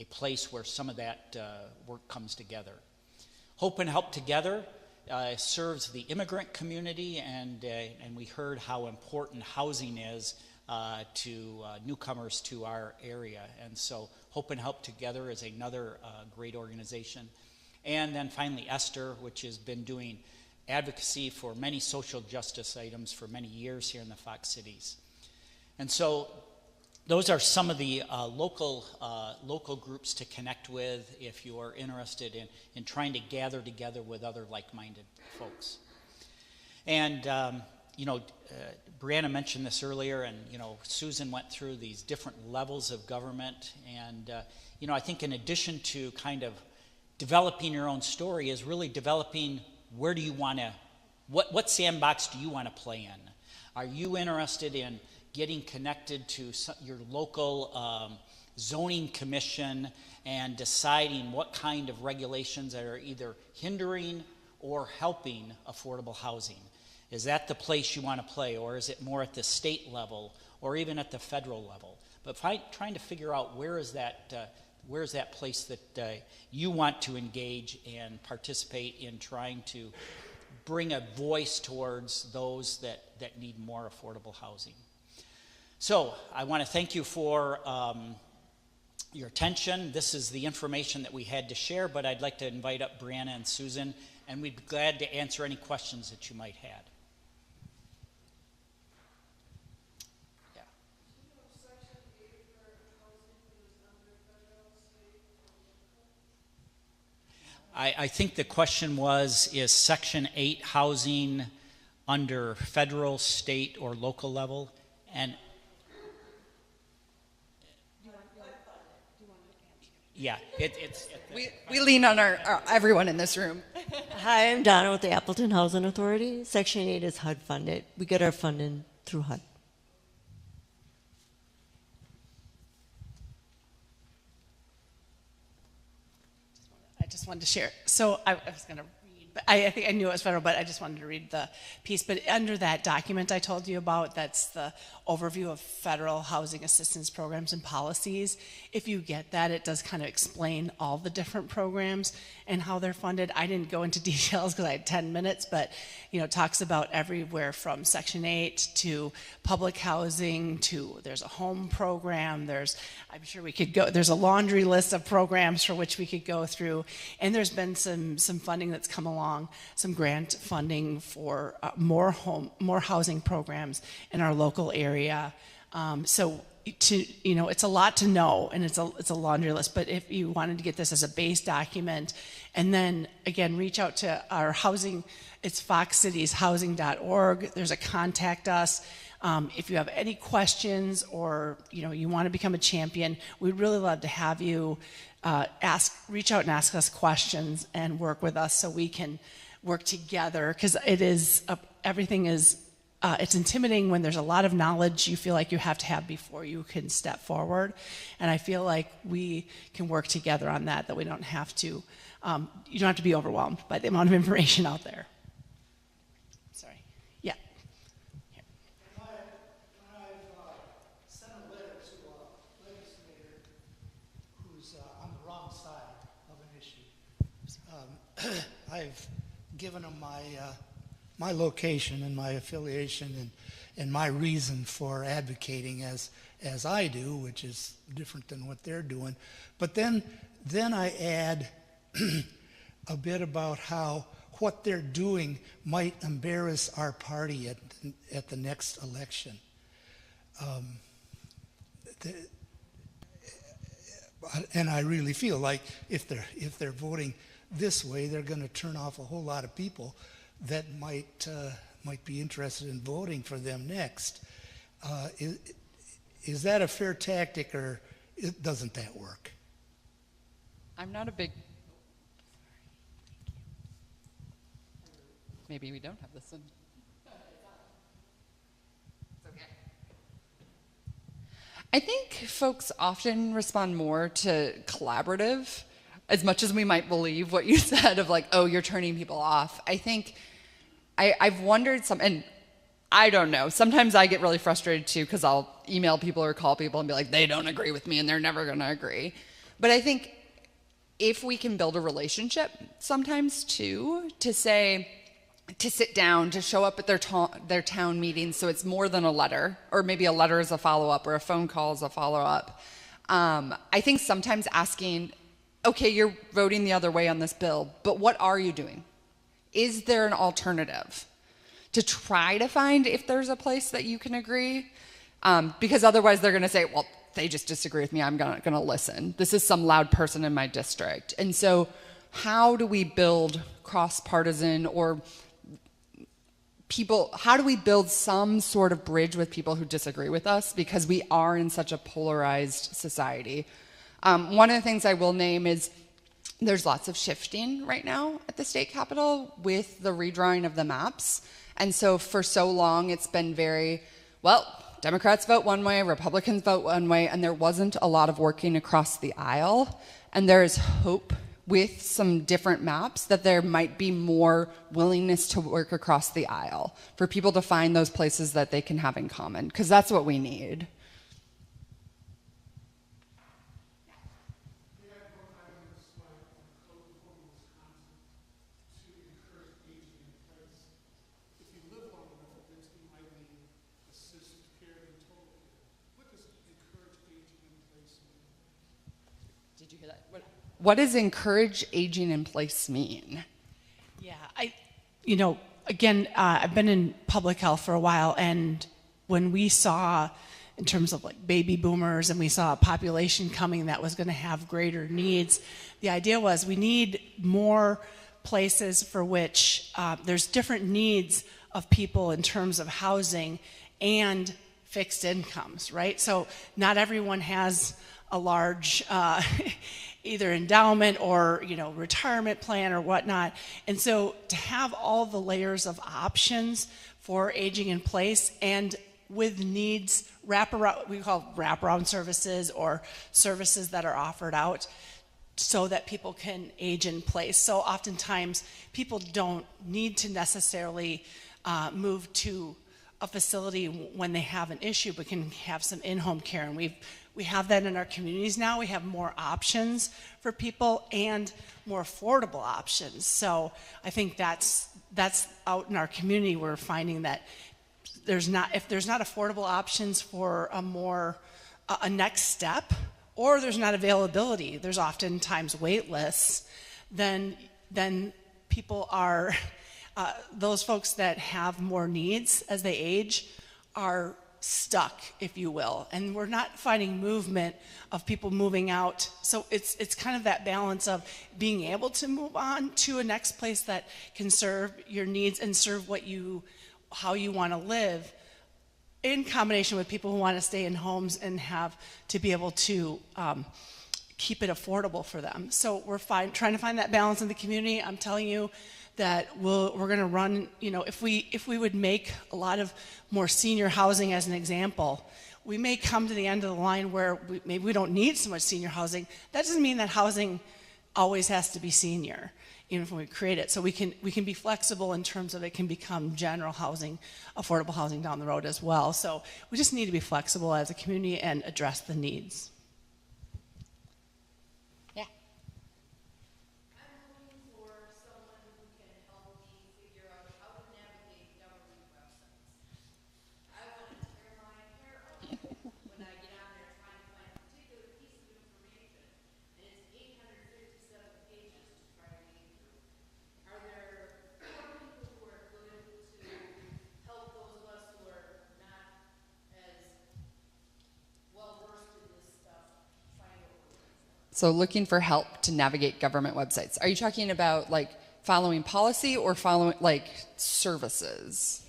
place where some of that work comes together. Hope and Help Together serves the immigrant community, and we heard how important housing is to newcomers to our area, and so Hope and Help Together is another great organization. And then finally Esther, which has been doing advocacy for many social justice items for many years here in the Fox Cities. And so those are some of the local groups to connect with if you are interested in trying to gather together with other like-minded folks. And Brianna mentioned this earlier, and Susan went through these different levels of government. And I think in addition to kind of developing your own story is really developing where do you want to, what sandbox do you want to play in? Are you interested in getting connected to your local zoning commission and deciding what kind of regulations that are either hindering or helping affordable housing? Is that the place you want to play, or is it more at the state level or even at the federal level? But trying to figure out where is that place that you want to engage and participate in trying to bring a voice towards those that need more affordable housing. So I want to thank you for your attention. This is the information that we had to share, but I'd like to invite up Brianna and Susan, and we'd be glad to answer any questions that you might have. Yeah. I think the question was, is Section 8 housing under federal, state, or local level? And yeah, we lean on our everyone in this room. Hi, I'm Donna with the Appleton Housing Authority. Section 8 is HUD funded. We get our funding through HUD. I just wanted to share. So I was going to read, but I think I knew it was federal, but I just wanted to read the piece. But under that document I told you about, that's the overview of federal housing assistance programs and policies. If you get that, it does kind of explain all the different programs and how they're funded. I didn't go into details because I had 10 minutes, but it talks about everywhere from Section 8 to public housing to there's a home program. I'm sure we could go, there's a laundry list of programs for which we could go through. And there's been some funding that's come along, some grant funding for more housing programs in our local area. It's a lot to know, and it's a laundry list. But if you wanted to get this as a base document, and then again reach out to our housing, it's foxcitieshousing.org. There's a contact us. If you have any questions or you want to become a champion, we'd really love to have you reach out and ask us questions and work with us so we can work together, because everything is. It's intimidating when there's a lot of knowledge you feel like you have to have before you can step forward. And I feel like we can work together on that we don't have to, you don't have to be overwhelmed by the amount of information out there. Sorry. Yeah. Here. I've sent a letter to a legislator who's on the wrong side of an issue. I've given him my location and my affiliation and my reason for advocating as I do, which is different than what they're doing. But then I add a bit about how what they're doing might embarrass our party at the next election. And I really feel like if they're voting this way, they're going to turn off a whole lot of people that might be interested in voting for them next. Is that a fair tactic, or doesn't that work? I'm not a big. Maybe we don't have this one. It's okay. I think folks often respond more to collaborative, as much as we might believe what you said of like, oh, you're turning people off. I think I've wondered and I don't know. Sometimes I get really frustrated too, because I'll email people or call people and be like, they don't agree with me and they're never going to agree. But I think if we can build a relationship sometimes too, to sit down, to show up at their town meetings, so it's more than a letter, or maybe a letter is a follow-up or a phone call is a follow-up. I think sometimes asking, okay, you're voting the other way on this bill, but what are you doing? Is there an alternative? To try to find if there's a place that you can agree. Because otherwise they're going to say, well, they just disagree with me. I'm going to listen. This is some loud person in my district. And so how do we build cross-partisan or people, how do we build some sort of bridge with people who disagree with us, because we are in such a polarized society? One of the things I will name is there's lots of shifting right now at the state capitol with the redrawing of the maps. And so for so long it's been very, well, Democrats vote one way, Republicans vote one way, and there wasn't a lot of working across the aisle. And there is hope with some different maps that there might be more willingness to work across the aisle for people to find those places that they can have in common, because that's what we need. Did you hear that? What does encourage aging in place mean? Yeah, again, I've been in public health for a while, and when we saw, in terms of like baby boomers, and we saw a population coming that was going to have greater needs, the idea was we need more places for which there's different needs of people in terms of housing and fixed incomes, right? So not everyone has a large either endowment or retirement plan or whatnot. And so to have all the layers of options for aging in place and with needs wraparound, we call wraparound services or services that are offered out so that people can age in place. So oftentimes people don't need to necessarily move to a facility when they have an issue, but can have some in-home care. And we have that in our communities now. We have more options for people and more affordable options. So I think that's out in our community. We're finding that if there's not affordable options for a next step, or there's not availability, there's oftentimes wait lists, then people are, those folks that have more needs as they age are stuck, if you will, and we're not finding movement of people moving out. So it's kind of that balance of being able to move on to a next place that can serve your needs and serve how you want to live, in combination with people who want to stay in homes and have to be able to keep it affordable for them. So we're trying to find that balance in the community. I'm telling you that we're going to run, if we would make a lot of more senior housing as an example, we may come to the end of the line where maybe we don't need so much senior housing. That doesn't mean that housing always has to be senior, even if we create it. So we can be flexible in terms of it can become general housing, affordable housing down the road as well. So we just need to be flexible as a community and address the needs. So looking for help to navigate government websites. Are you talking about like following policy or following like services?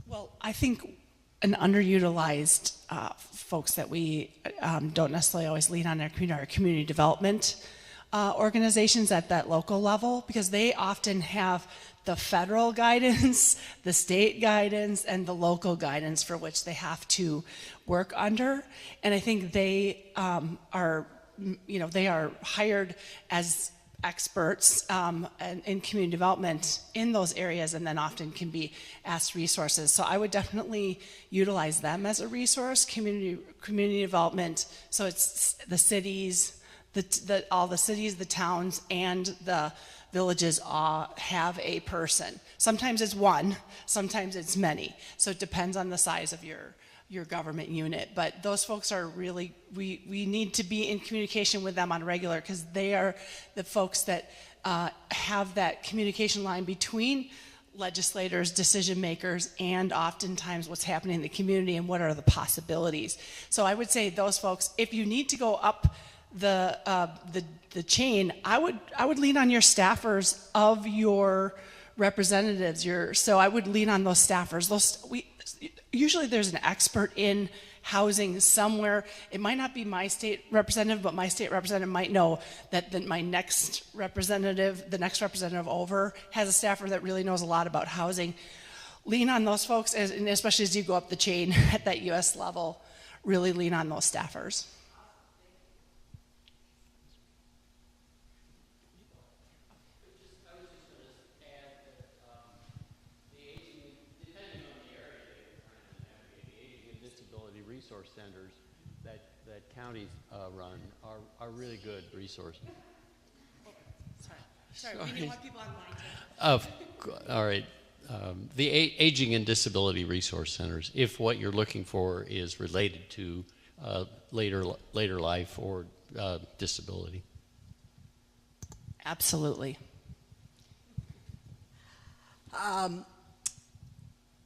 Well, I think an underutilized folks that we don't necessarily always lean on our community development organizations at that local level, because they often have the federal guidance, the state guidance, and the local guidance for which they have to work under. And I think they are hired as experts in community development in those areas, and then often can be asked resources. So I would definitely utilize them as a resource. Community development. So it's the cities, all the cities, the towns, and the villages all have a person. Sometimes it's one, sometimes it's many. So it depends on the size of your government unit. But those folks are really, we need to be in communication with them on regular, because they are the folks that have that communication line between legislators, decision makers, and oftentimes what's happening in the community and what are the possibilities. So I would say those folks, if you need to go up the chain, I would lean on your staffers of your representatives. So I would lean on those staffers. Usually there's an expert in housing somewhere. It might not be my state representative, but my state representative might know that my next representative, the next representative over, has a staffer that really knows a lot about housing. Lean on those folks, and especially as you go up the chain at that U.S. level, really lean on those staffers. Resource centers that counties run are really good resources. Sorry. We didn't want people online. All right. The Aging and Disability Resource Centers, if what you're looking for is related to later life or disability. Absolutely.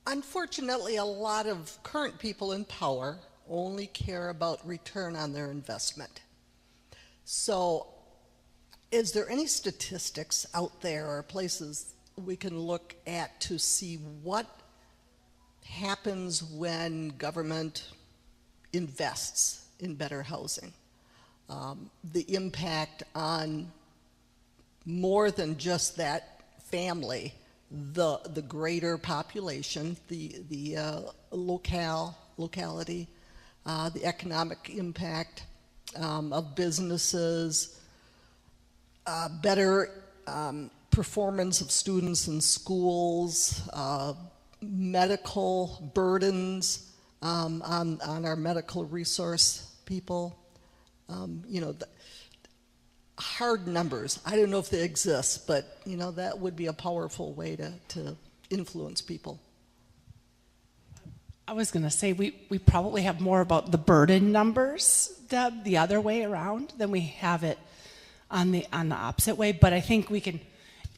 Unfortunately, a lot of current people in power only care about return on their investment. So, is there any statistics out there or places we can look at to see what happens when government invests in better housing? The impact on more than just that family, the greater population, the locality, the economic impact of businesses, better performance of students in schools, medical burdens on our medical resource people. Hard numbers. I don't know if they exist, but that would be a powerful way to influence people. I was going to say we probably have more about the burden numbers, Deb, the other way around than we have it on the opposite way. But I think we can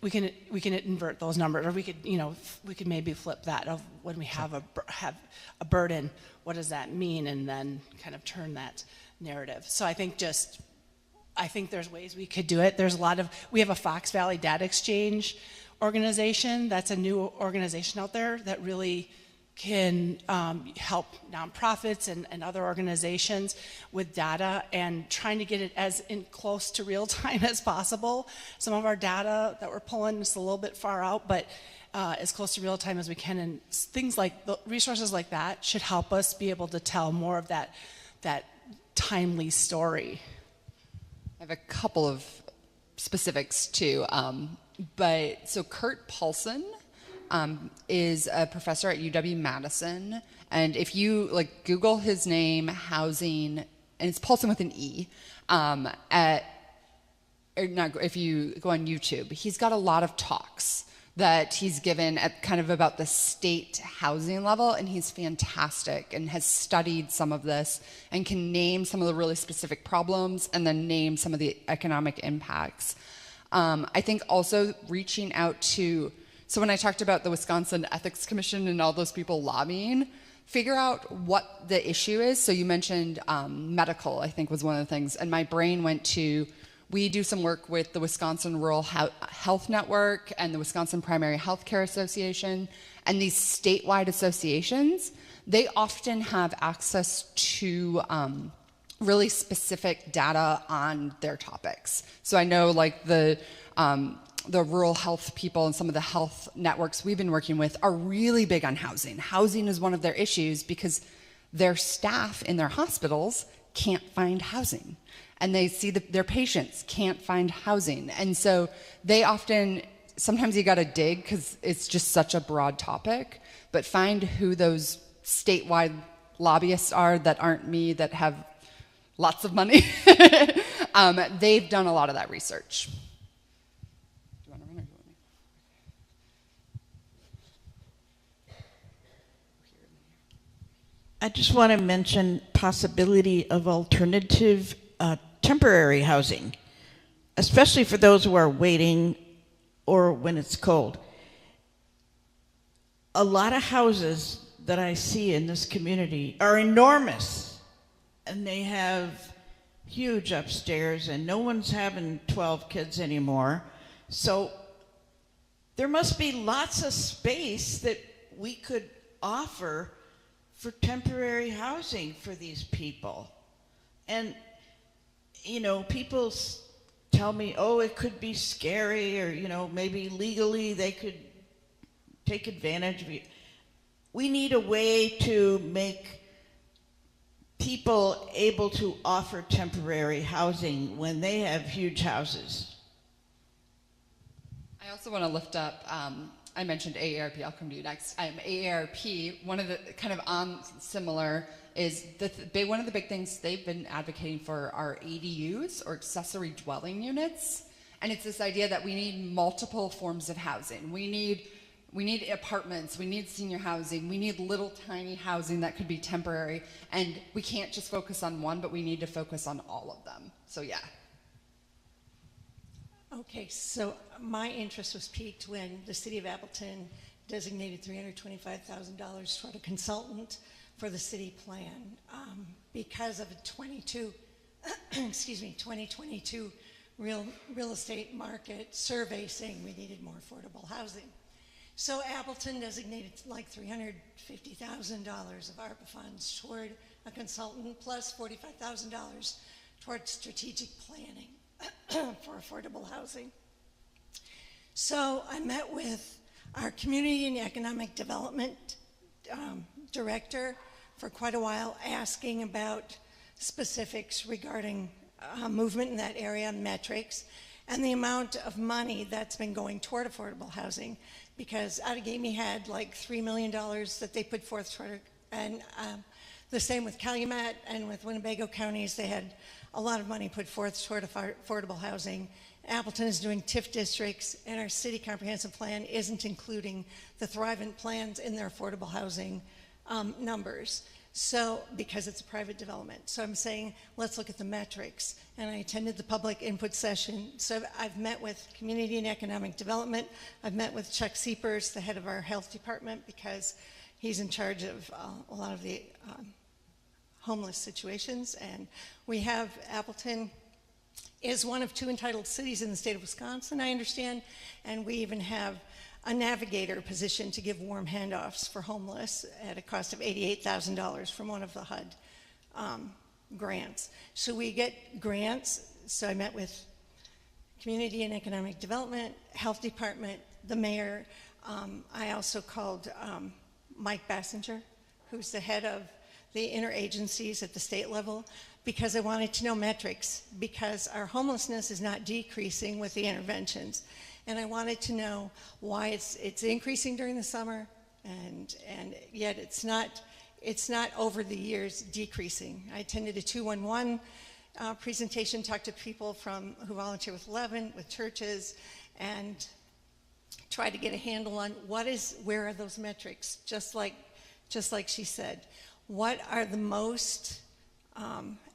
invert those numbers, or we could maybe flip that of when we have a burden, what does that mean, and then kind of turn that narrative. So I think there's ways we could do it. We have a Fox Valley Data Exchange organization. That's a new organization out there that really can help nonprofits and other organizations with data and trying to get it as close to real time as possible. Some of our data that we're pulling is a little bit far out, but as close to real time as we can. And things like resources like that should help us be able to tell more of that timely story. I have a couple of specifics too. So Kurt Paulson is a professor at UW-Madison. And if you Google his name, housing, and it's Paulson with an E, if you go on YouTube, he's got a lot of talks that he's given at kind of about the state housing level, and he's fantastic and has studied some of this and can name some of the really specific problems and then name some of the economic impacts. I think also reaching out to, so when I talked about the Wisconsin Ethics Commission and all those people lobbying, figure out what the issue is. So you mentioned medical, I think was one of the things, and my brain went to, we do some work with the Wisconsin Rural Health Network and the Wisconsin Primary Healthcare Association, and these statewide associations, they often have access to really specific data on their topics. So I know the rural health people and some of the health networks we've been working with are really big on housing. Housing is one of their issues because their staff in their hospitals can't find housing, and they see their patients can't find housing. And so they often, sometimes you got to dig because it's just such a broad topic, but find who those statewide lobbyists are that aren't me, that have lots of money. They've done a lot of that research. Do you want to run or do you want me? I just want to mention possibility of alternative temporary housing, especially for those who are waiting or when it's cold. A lot of houses that I see in this community are enormous, and they have huge upstairs, and no one's having 12 kids anymore. So there must be lots of space that we could offer for temporary housing for these people. And, you know, people tell me, oh, it could be scary, or, you know, maybe legally they could take advantage of it. We need a way to make people able to offer temporary housing when they have huge houses. I also want to lift up, I mentioned AARP, I'll come to you next. AARP, one of the kind of similar is one of the big things they've been advocating for are ADUs, or accessory dwelling units. And it's this idea that we need multiple forms of housing. We need apartments, we need senior housing, we need little tiny housing that could be temporary, and we can't just focus on one, but we need to focus on all of them. So yeah. Okay, so my interest was piqued when the city of Appleton designated $325,000 toward a consultant for the city plan because of a 2022 real estate market survey saying we needed more affordable housing. So Appleton designated like $350,000 of ARPA funds toward a consultant, plus $45,000 toward strategic planning for affordable housing. So I met with our community and economic development director for quite a while, asking about specifics regarding movement in that area, metrics, and the amount of money that's been going toward affordable housing, because Outagamie had like $3 million that they put forth toward, and the same with Calumet and with Winnebago counties. They had a lot of money put forth toward affordable housing. Appleton is doing TIF districts, and our city comprehensive plan isn't including the Thrivent plans in their affordable housing numbers. So, because it's a private development. So I'm saying, let's look at the metrics. And I attended the public input session. So I've met with community and economic development. I've met with Chuck Seepers, the head of our health department, because he's in charge of a lot of the homeless situations. And we have Appleton is one of 2 entitled cities in the state of Wisconsin, I understand. And we even have a navigator position to give warm handoffs for homeless at a cost of $88,000 from one of the HUD grants. So we get grants. So I met with Community and Economic Development, Health Department, the mayor. I also called Mike Bassinger, who's the head of the interagencies at the state level, because I wanted to know metrics, because our homelessness is not decreasing with the interventions. And I wanted to know why it's increasing during the summer, and yet it's not over the years decreasing. I attended a 211 presentation, talked to people who volunteer with 11, with churches, and tried to get a handle on where are those metrics, just like she said. What are the most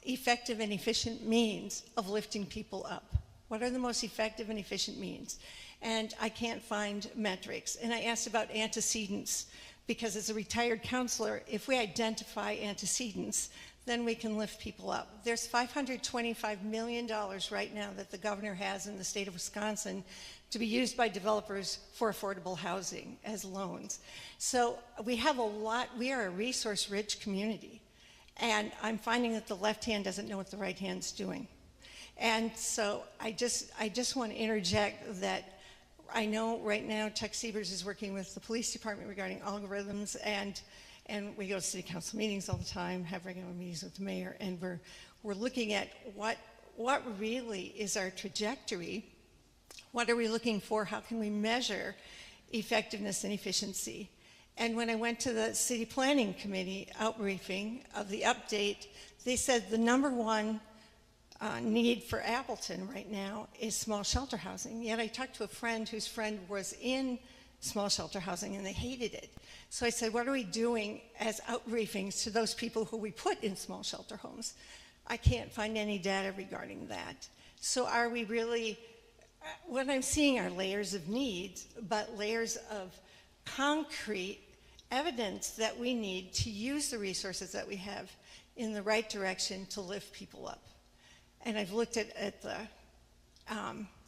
effective and efficient means of lifting people up? What are the most effective and efficient means? And I can't find metrics. And I asked about antecedents, because as a retired counselor, if we identify antecedents, then we can lift people up. There's $525 million right now that the governor has in the state of Wisconsin to be used by developers for affordable housing as loans. So we have a lot. We are a resource-rich community. And I'm finding that the left hand doesn't know what the right hand's doing. And so I just want to interject that I know right now Chuck Seepers is working with the police department regarding algorithms, and we go to city council meetings all the time, have regular meetings with the mayor, and we're looking at what really is our trajectory. What are we looking for? How can we measure effectiveness and efficiency? And when I went to the City Planning Committee outbriefing of the update, they said the number one need for Appleton right now is small shelter housing. Yet I talked to a friend whose friend was in small shelter housing and they hated it. So I said, what are we doing as outbriefings to those people who we put in small shelter homes? I can't find any data regarding that. So are we really, what I'm seeing are layers of needs, but layers of concrete evidence that we need to use the resources that we have in the right direction to lift people up. And I've looked at the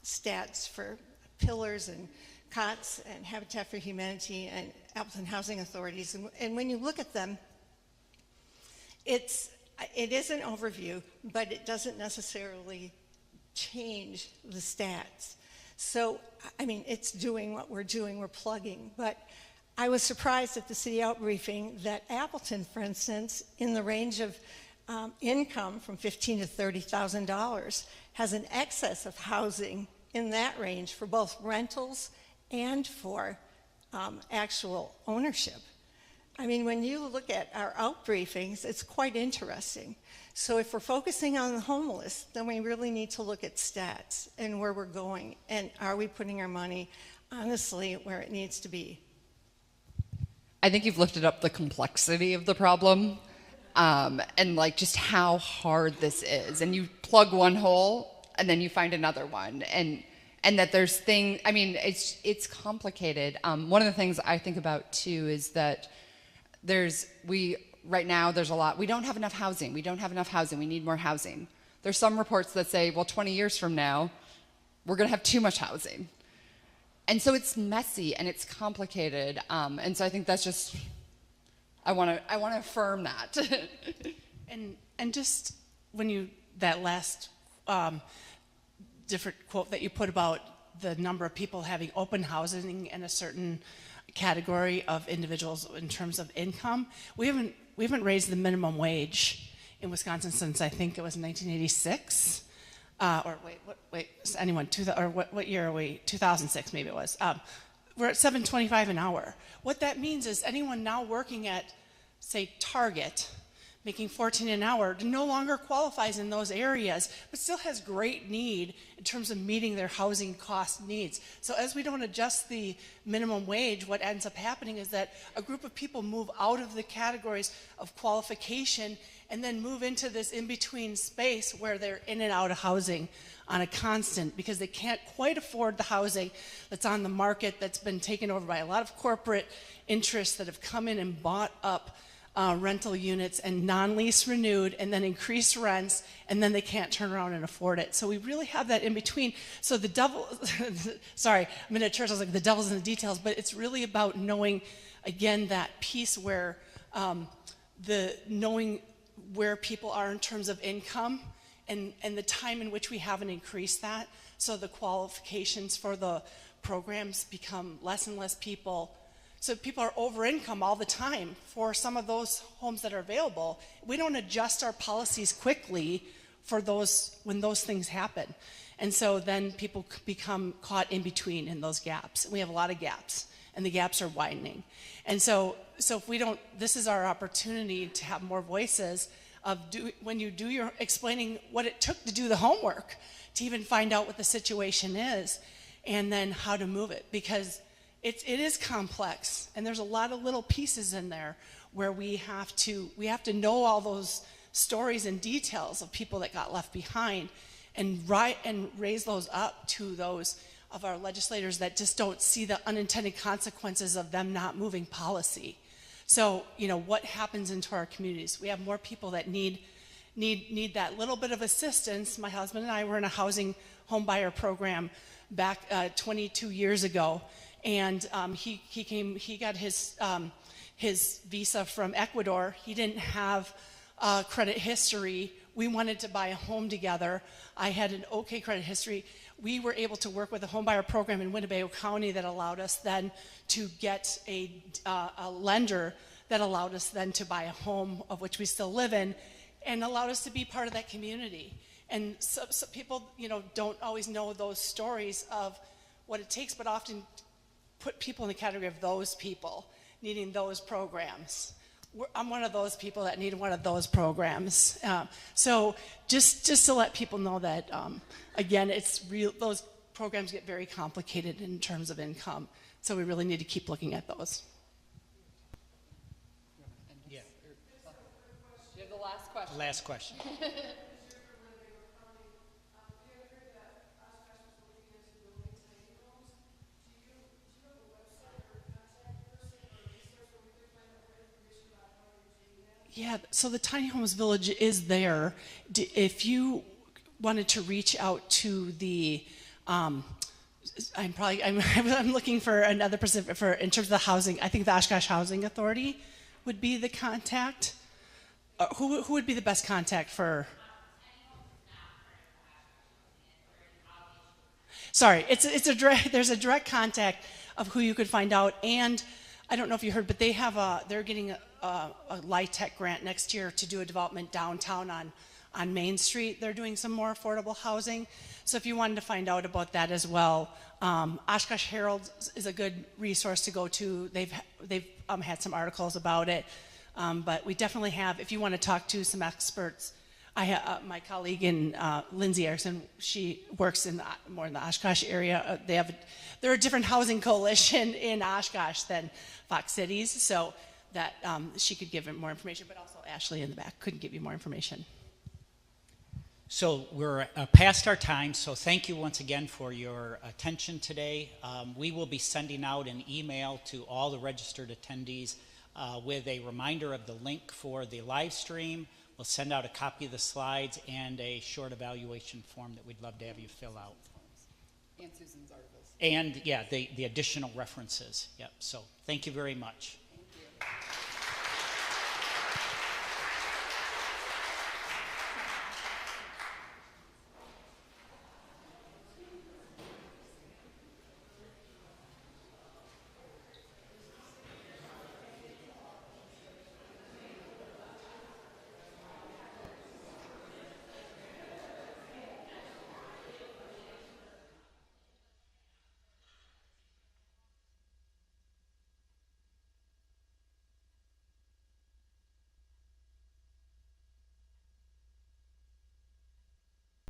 stats for pillars and COTS and Habitat for Humanity and Appleton Housing Authorities. And when you look at them, it is an overview, but it doesn't necessarily change the stats. So, I mean, it's doing what we're doing, we're plugging. But I was surprised at the city outbriefing that Appleton, for instance, in the range of income from $15,000 to $30,000, has an excess of housing in that range for both rentals and for actual ownership. I mean, when you look at our outbriefings, it's quite interesting. So if we're focusing on the homeless, then we really need to look at stats and where we're going, and are we putting our money honestly where it needs to be? I think you've lifted up the complexity of the problem, and like just how hard this is. And you plug one hole and then you find another one, and that there's things, I mean, it's complicated. One of the things I think about too is that right now there's a lot, we don't have enough housing, we need more housing. There's some reports that say, well, 20 years from now, we're gonna have too much housing. And so it's messy and it's complicated. And so I think that's just, I wanna affirm that. And just when that last different quote that you put about the number of people having open housing in a certain category of individuals in terms of income, we haven't raised the minimum wage in Wisconsin since I think it was 1986. What year are we? 2006 maybe it was. We're at $7.25 an hour. What that means is anyone now working at, say, Target, making $14 an hour, no longer qualifies in those areas, but still has great need in terms of meeting their housing cost needs. So as we don't adjust the minimum wage, what ends up happening is that a group of people move out of the categories of qualification and then move into this in-between space where they're in and out of housing on a constant because they can't quite afford the housing that's on the market that's been taken over by a lot of corporate interests that have come in and bought up rental units and non-lease renewed and then increased rents, and then they can't turn around and afford it. So we really have that in between. So the devil, sorry, I'm in a church, I was like, the devil's in the details, but it's really about knowing, again, that piece where knowing where people are in terms of income and the time in which we haven't increased that. So the qualifications for the programs become less and less people. So people are over income all the time for some of those homes that are available. We don't adjust our policies quickly for those when those things happen. And so then people become caught in between in those gaps. We have a lot of gaps, and the gaps are widening. And so if we don't, this is our opportunity to have more voices of when you do your explaining what it took to do the homework to even find out what the situation is and then how to move it, because it is complex, and there's a lot of little pieces in there where we have to know all those stories and details of people that got left behind and raise those up to those of our legislators that just don't see the unintended consequences of them not moving policy. So, what happens into our communities? We have more people that need that little bit of assistance. My husband and I were in a housing home buyer program back 22 years ago. And he got his visa from Ecuador. He didn't have credit history. We wanted to buy a home together. I had an okay credit history. We were able to work with a home buyer program in Winnebago County that allowed us then to get a lender that allowed us then to buy a home of which we still live in and allowed us to be part of that community. And so people, don't always know those stories of what it takes, but often put people in the category of those people needing those programs. I'm one of those people that need one of those programs. So just to let people know that, again, it's real. Those programs get very complicated in terms of income. So we really need to keep looking at those. Yeah. You have the last question. Last question. Yeah, so the tiny homes village is there. If you wanted to reach out to the, I'm looking for another person in terms of the housing. I think the Oshkosh Housing Authority would be the contact. Who would be the best contact for? Sorry, there's a direct contact of who you could find out, and I don't know if you heard, but they're getting a LIHTC grant next year to do a development downtown on Main Street. They're doing some more affordable housing. So if you wanted to find out about that as well, Oshkosh Herald is a good resource to go to. They've had some articles about it, but we definitely have. If you want to talk to some experts, I have my colleague in Lindsay Erickson. She works more in the Oshkosh area. They're a different housing coalition in Oshkosh than Fox Cities, so that she could give more information. But also Ashley in the back couldn't give you more information. So we're past our time, so thank you once again for your attention today. We will be sending out an email to all the registered attendees with a reminder of the link for the live stream. We'll send out a copy of the slides and a short evaluation form that we'd love to have you fill out. And Susan's articles. And, yeah, the additional references. Yep, so thank you very much.